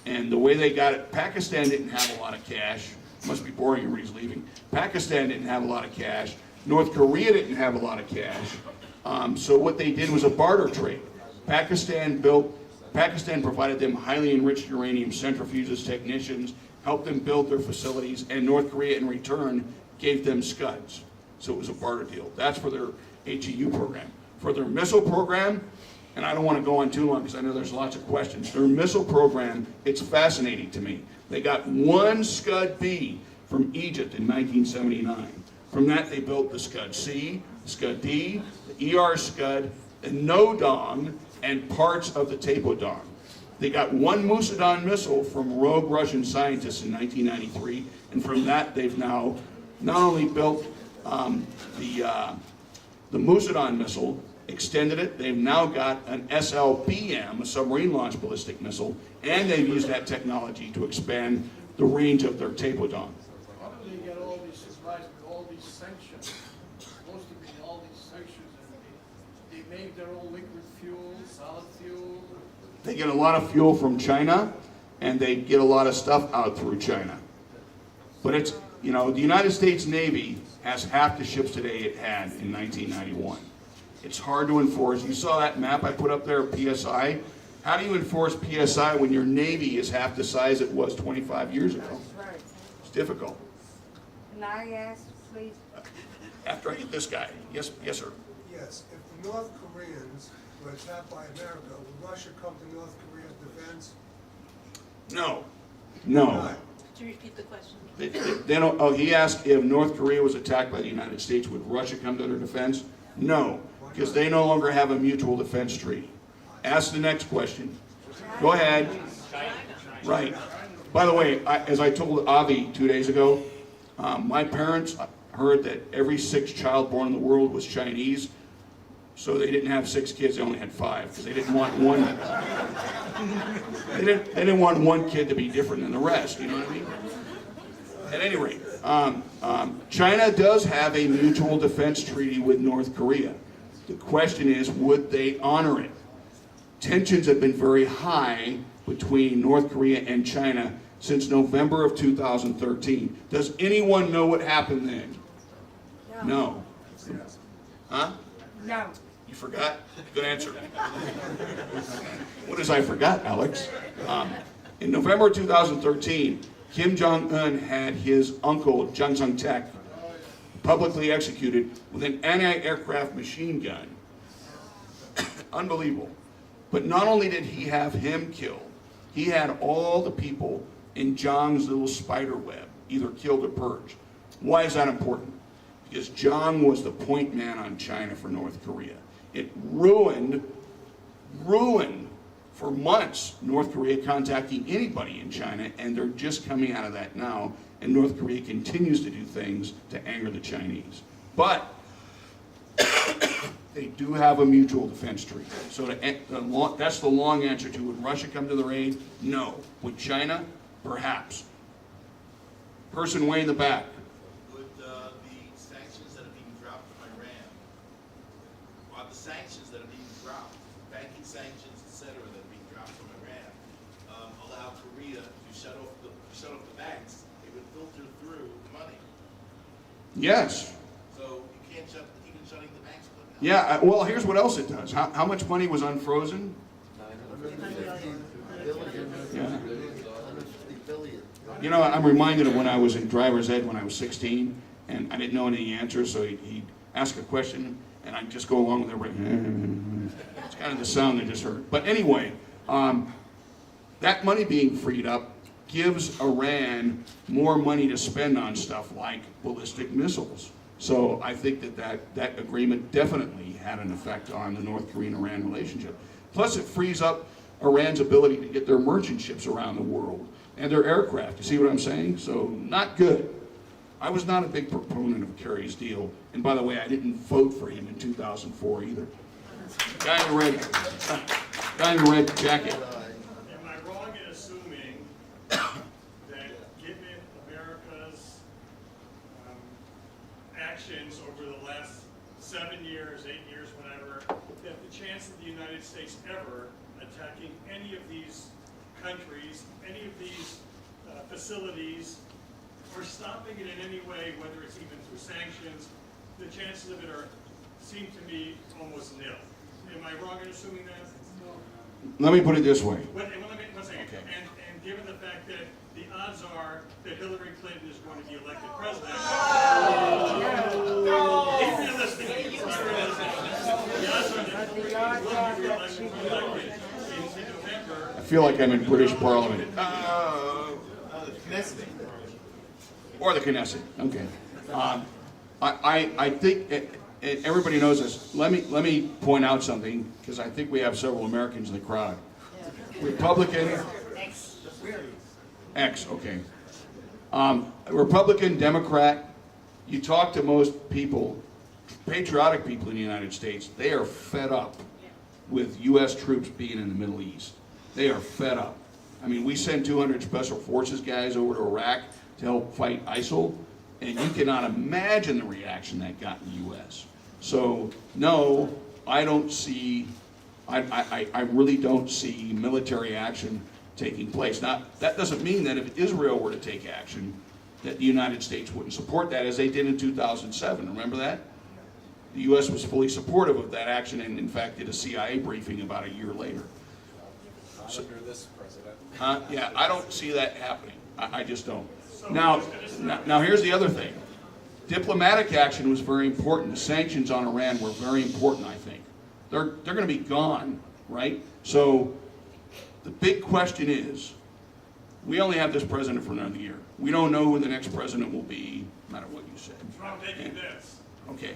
And the way they got it, Pakistan didn't have a lot of cash. Must be boring, everybody's leaving. Pakistan didn't have a lot of cash. North Korea didn't have a lot of cash. So what they did was a barter trade. Pakistan provided them highly enriched uranium centrifuges, technicians, helped them build their facilities, and North Korea in return gave them scuds. So it was a barter deal. That's for their HEU program. For their missile program, and I don't want to go on too long because I know there's lots of questions. Their missile program, it's fascinating to me. They got one Scud B from Egypt in 1979. From that they built the Scud C, Scud D, the ER Scud, the Nodong, and parts of the Tapodong. They got one Musadon missile from rogue Russian scientists in 1993, and from that they've now not only built the Musadon missile, extended it, they've now got an SLBM, a submarine-launched ballistic missile, and they've used that technology to expand the range of their Tapodong. How do they get all these supplies with all these sanctions? Supposed to be all these sanctions, and they make their own liquid fuel, solid fuel. They get a lot of fuel from China, and they get a lot of stuff out through China. But it's, the United States Navy has half the ships today it had in 1991. It's hard to enforce. You saw that map I put up there of PSI. How do you enforce PSI when your Navy is half the size it was 25 years ago? That's right. It's difficult. Can I ask, please? After I get this guy. Yes, sir. Yes, if the North Koreans were attacked by America, would Russia come to North Korea's defense? No. Could you repeat the question? They don't, oh, he asked if North Korea was attacked by the United States, would Russia come to their defense? No, because they no longer have a mutual defense treaty. Ask the next question. Go ahead. Right. By the way, as I told Avi 2 days ago, my parents heard that every 6th child born in the world was Chinese, so they didn't have 6 kids, they only had 5, because they didn't want one. They didn't want one kid to be different than the rest, you know what I mean? At any rate, China does have a mutual defense treaty with North Korea. The question is, would they honor it? Tensions have been very high between North Korea and China since November of 2013. Does anyone know what happened then? No. Huh? No. You forgot? Good answer. What is I forgot, Alex? In November 2013, Kim Jong-un had his uncle, Jang Sung-taek, publicly executed with an anti-aircraft machine gun. Unbelievable. But not only did he have him killed, he had all the people in Jang's little spider web either killed or purged. Why is that important? Because Jang was the point man on China for North Korea. It ruined for months North Korea contacting anybody in China, and they're just coming out of that now, and North Korea continues to do things to anger the Chinese. But they do have a mutual defense treaty. So that's the long answer to, would Russia come to their aid? No. Would China? Perhaps. Person way in the back. Would the sanctions that are being dropped from Iran, or the sanctions that are being dropped, banking sanctions, etc., that are being dropped from Iran, allow Korea to shut off the banks? It would filter through money. Yes. So you can't shut, even shutting the banks. Yeah, well, here's what else it does. How much money was unfrozen? Yeah. You know, I'm reminded of when I was in driver's ed when I was 16, and I didn't know any answers, so he'd ask a question, and I'd just go along with everybody. It's kind of the sound I just heard. But anyway, that money being freed up gives Iran more money to spend on stuff like ballistic missiles. So I think that agreement definitely had an effect on the North Korean-Iran relationship. Plus it frees up Iran's ability to get their merchant ships around the world and their aircraft. You see what I'm saying? So not good. I was not a big proponent of Kerry's deal. And by the way, I didn't vote for him in 2004 either. Guy in the red jacket. Am I wrong in assuming that given America's actions over the last 7 years, 8 years, whatever, that the chance of the United States ever attacking any of these countries, any of these facilities, or stopping it in any way, whether it's even through sanctions, the chances of it seem to me almost nil. Am I wrong in assuming that? Let me put it this way. One second. Okay. And given the fact that the odds are that Hillary Clinton is going to be elected president, it's realistic. The odds are that Hillary will be elected in November. I feel like I'm in British Parliament. Or the Knesset. Okay. I think everybody knows this. Let me point out something, because I think we have several Americans in the crowd. Republican. X. Okay. Republican, Democrat. You talk to most people, patriotic people in the United States. They are fed up with U.S. troops being in the Middle East. They are fed up. I mean, we send 200 Special Forces guys over to Iraq to help fight ISIL, and you cannot imagine the reaction that got in the U.S. So, no, I don't see, I really don't see military action taking place. Now, that doesn't mean that if Israel were to take action, that the United States wouldn't support that, as they did in 2007. Remember that? The U.S. was fully supportive of that action, and in fact did a CIA briefing about a year later. Not under this president. Yeah, I don't see that happening. I just don't. Now here's the other thing. Diplomatic action was very important. The sanctions on Iran were very important, I think. They're going to be gone, right? So the big question is, we only have this president for another year. We don't know who the next president will be, no matter what you said. Trump taking this. Okay.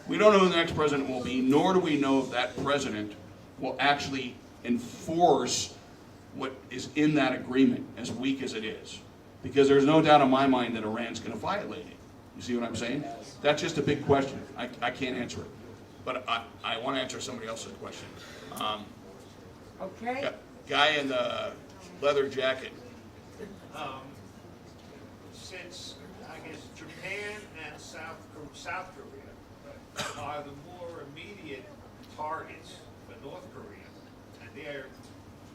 We don't know who the next president will be, nor do we know if that president will actually enforce what is in that agreement, as weak as it is. Because there's no doubt in my mind that Iran's going to violate it. You see what I'm saying? That's just a big question. I can't answer it. But I want to answer somebody else's question. Okay. Guy in the leather jacket. Since, I guess, Japan and South Korea are the more immediate targets for North Korea, and they're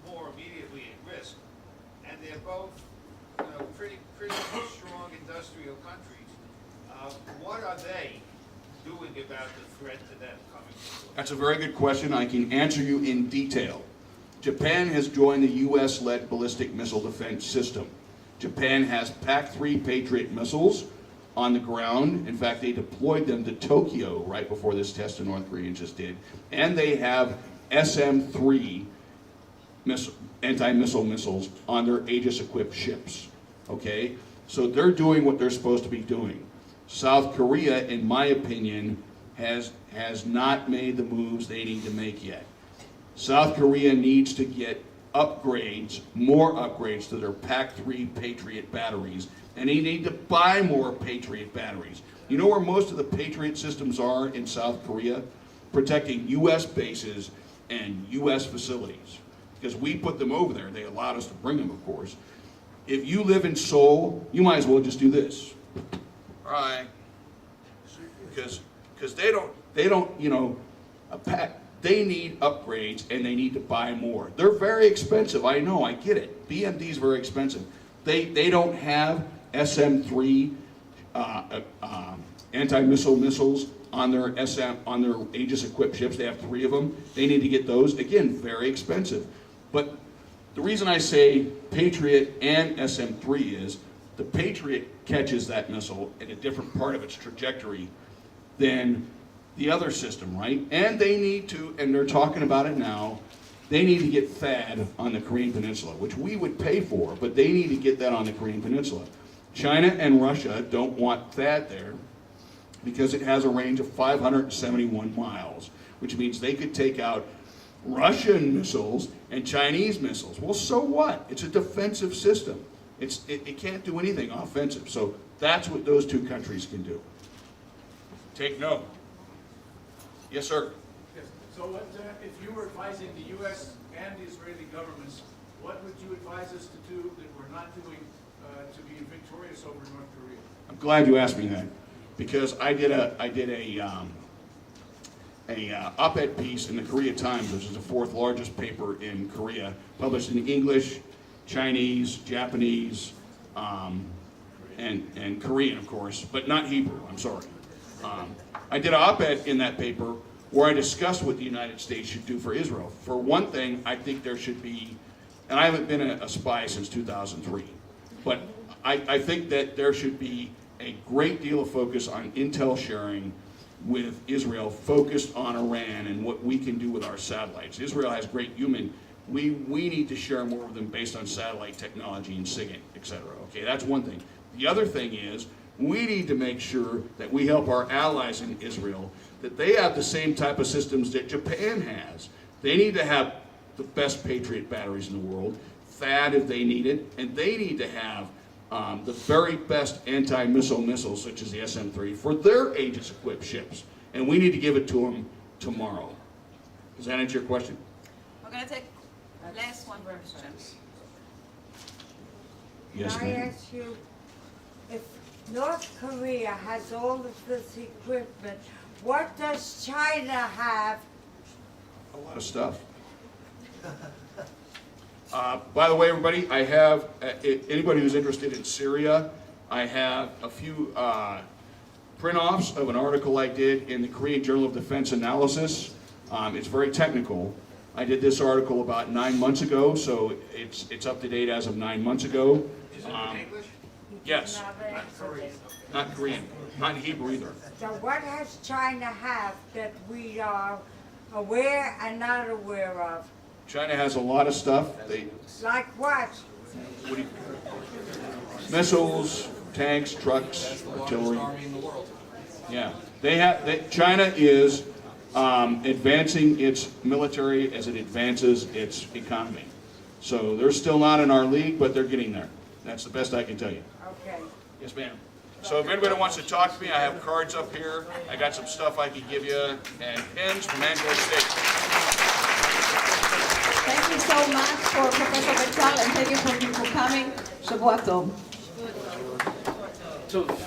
more immediately at risk, and they're both pretty strong industrial countries, what are they doing about the threat to them coming? That's a very good question. I can answer you in detail. Japan has joined the U.S.-led ballistic missile defense system. Japan has PAC-3 Patriot missiles on the ground. In fact, they deployed them to Tokyo right before this test the North Koreans just did. And they have SM-3 anti-missile missiles on their Aegis-equipped ships. Okay? So they're doing what they're supposed to be doing. South Korea, in my opinion, has not made the moves they need to make yet. South Korea needs to get upgrades, more upgrades to their PAC-3 Patriot batteries, and they need to buy more Patriot batteries. You know where most of the Patriot systems are in South Korea? Protecting U.S. bases and U.S. facilities. Because we put them over there. They allowed us to bring them, of course. If you live in Seoul, you might as well just do this. All right. Because they don't, you know, they need upgrades and they need to buy more. They're very expensive. I know, I get it. BMD is very expensive. They don't have SM-3 anti-missile missiles on their Aegis-equipped ships. They have 3 of them. They need to get those. Again, very expensive. But the reason I say Patriot and SM-3 is the Patriot catches that missile in a different part of its trajectory than the other system, right? And they need to, and they're talking about it now, they need to get THAAD on the Korean Peninsula, which we would pay for, but they need to get that on the Korean Peninsula. China and Russia don't want THAAD there because it has a range of 571 miles, which means they could take out Russian missiles and Chinese missiles. Well, so what? It's a defensive system. It can't do anything offensive. So that's what those 2 countries can do. Take note. Yes, sir. Yes. So what, if you were advising the U.S. and the Israeli governments, what would you advise us to do that we're not doing to be victorious over North Korea? I'm glad you asked me that, because I did a op-ed piece in the Korea Times, which is the 4th largest paper in Korea, published in English, Chinese, Japanese, and Korean, of course, but not Hebrew. I'm sorry. I did an op-ed in that paper where I discussed what the United States should do for Israel. For one thing, I think there should be, and I haven't been a spy since 2003, but I think that there should be a great deal of focus on intel sharing with Israel, focused on Iran and what we can do with our satellites. Israel has great human. We need to share more of them based on satellite technology and SIGINT, etc. Okay, that's one thing. The other thing is, we need to make sure that we help our allies in Israel, that they have the same type of systems that Japan has. They need to have the best Patriot batteries in the world, THAAD if they need it, and they need to have the very best anti-missile missiles, such as the SM-3, for their Aegis-equipped ships. And we need to give it to them tomorrow. Does that answer your question? We're going to take last one question. Yes, Can I ma'am. ask you, if North Korea has all of this equipment, what does China have? A lot of stuff. By the way, everybody, I have, anybody who's interested in Syria, I have a few print-offs of an article I did in the Korean Journal of Defense Analysis. It's very technical. I did this article about 9 months ago, so it's up to date as of 9 months ago. Is it in English? Yes. Not Korean, not Hebrew either. So what has China have that we are aware and not aware of? China has a lot of stuff. Like what? What do you, missiles, tanks, trucks, artillery. Army in the world. Yeah, China is advancing its military as it advances its economy. So they're still not in our league, but they're getting there. That's the best I can tell you. Okay. Yes, ma'am. So if anybody wants to talk to me, I have cards up here. I got some stuff I can give you, and pins from Angelo State. Thank you so much for Professor Bechtel, and thank you for coming. Shavua Tov. So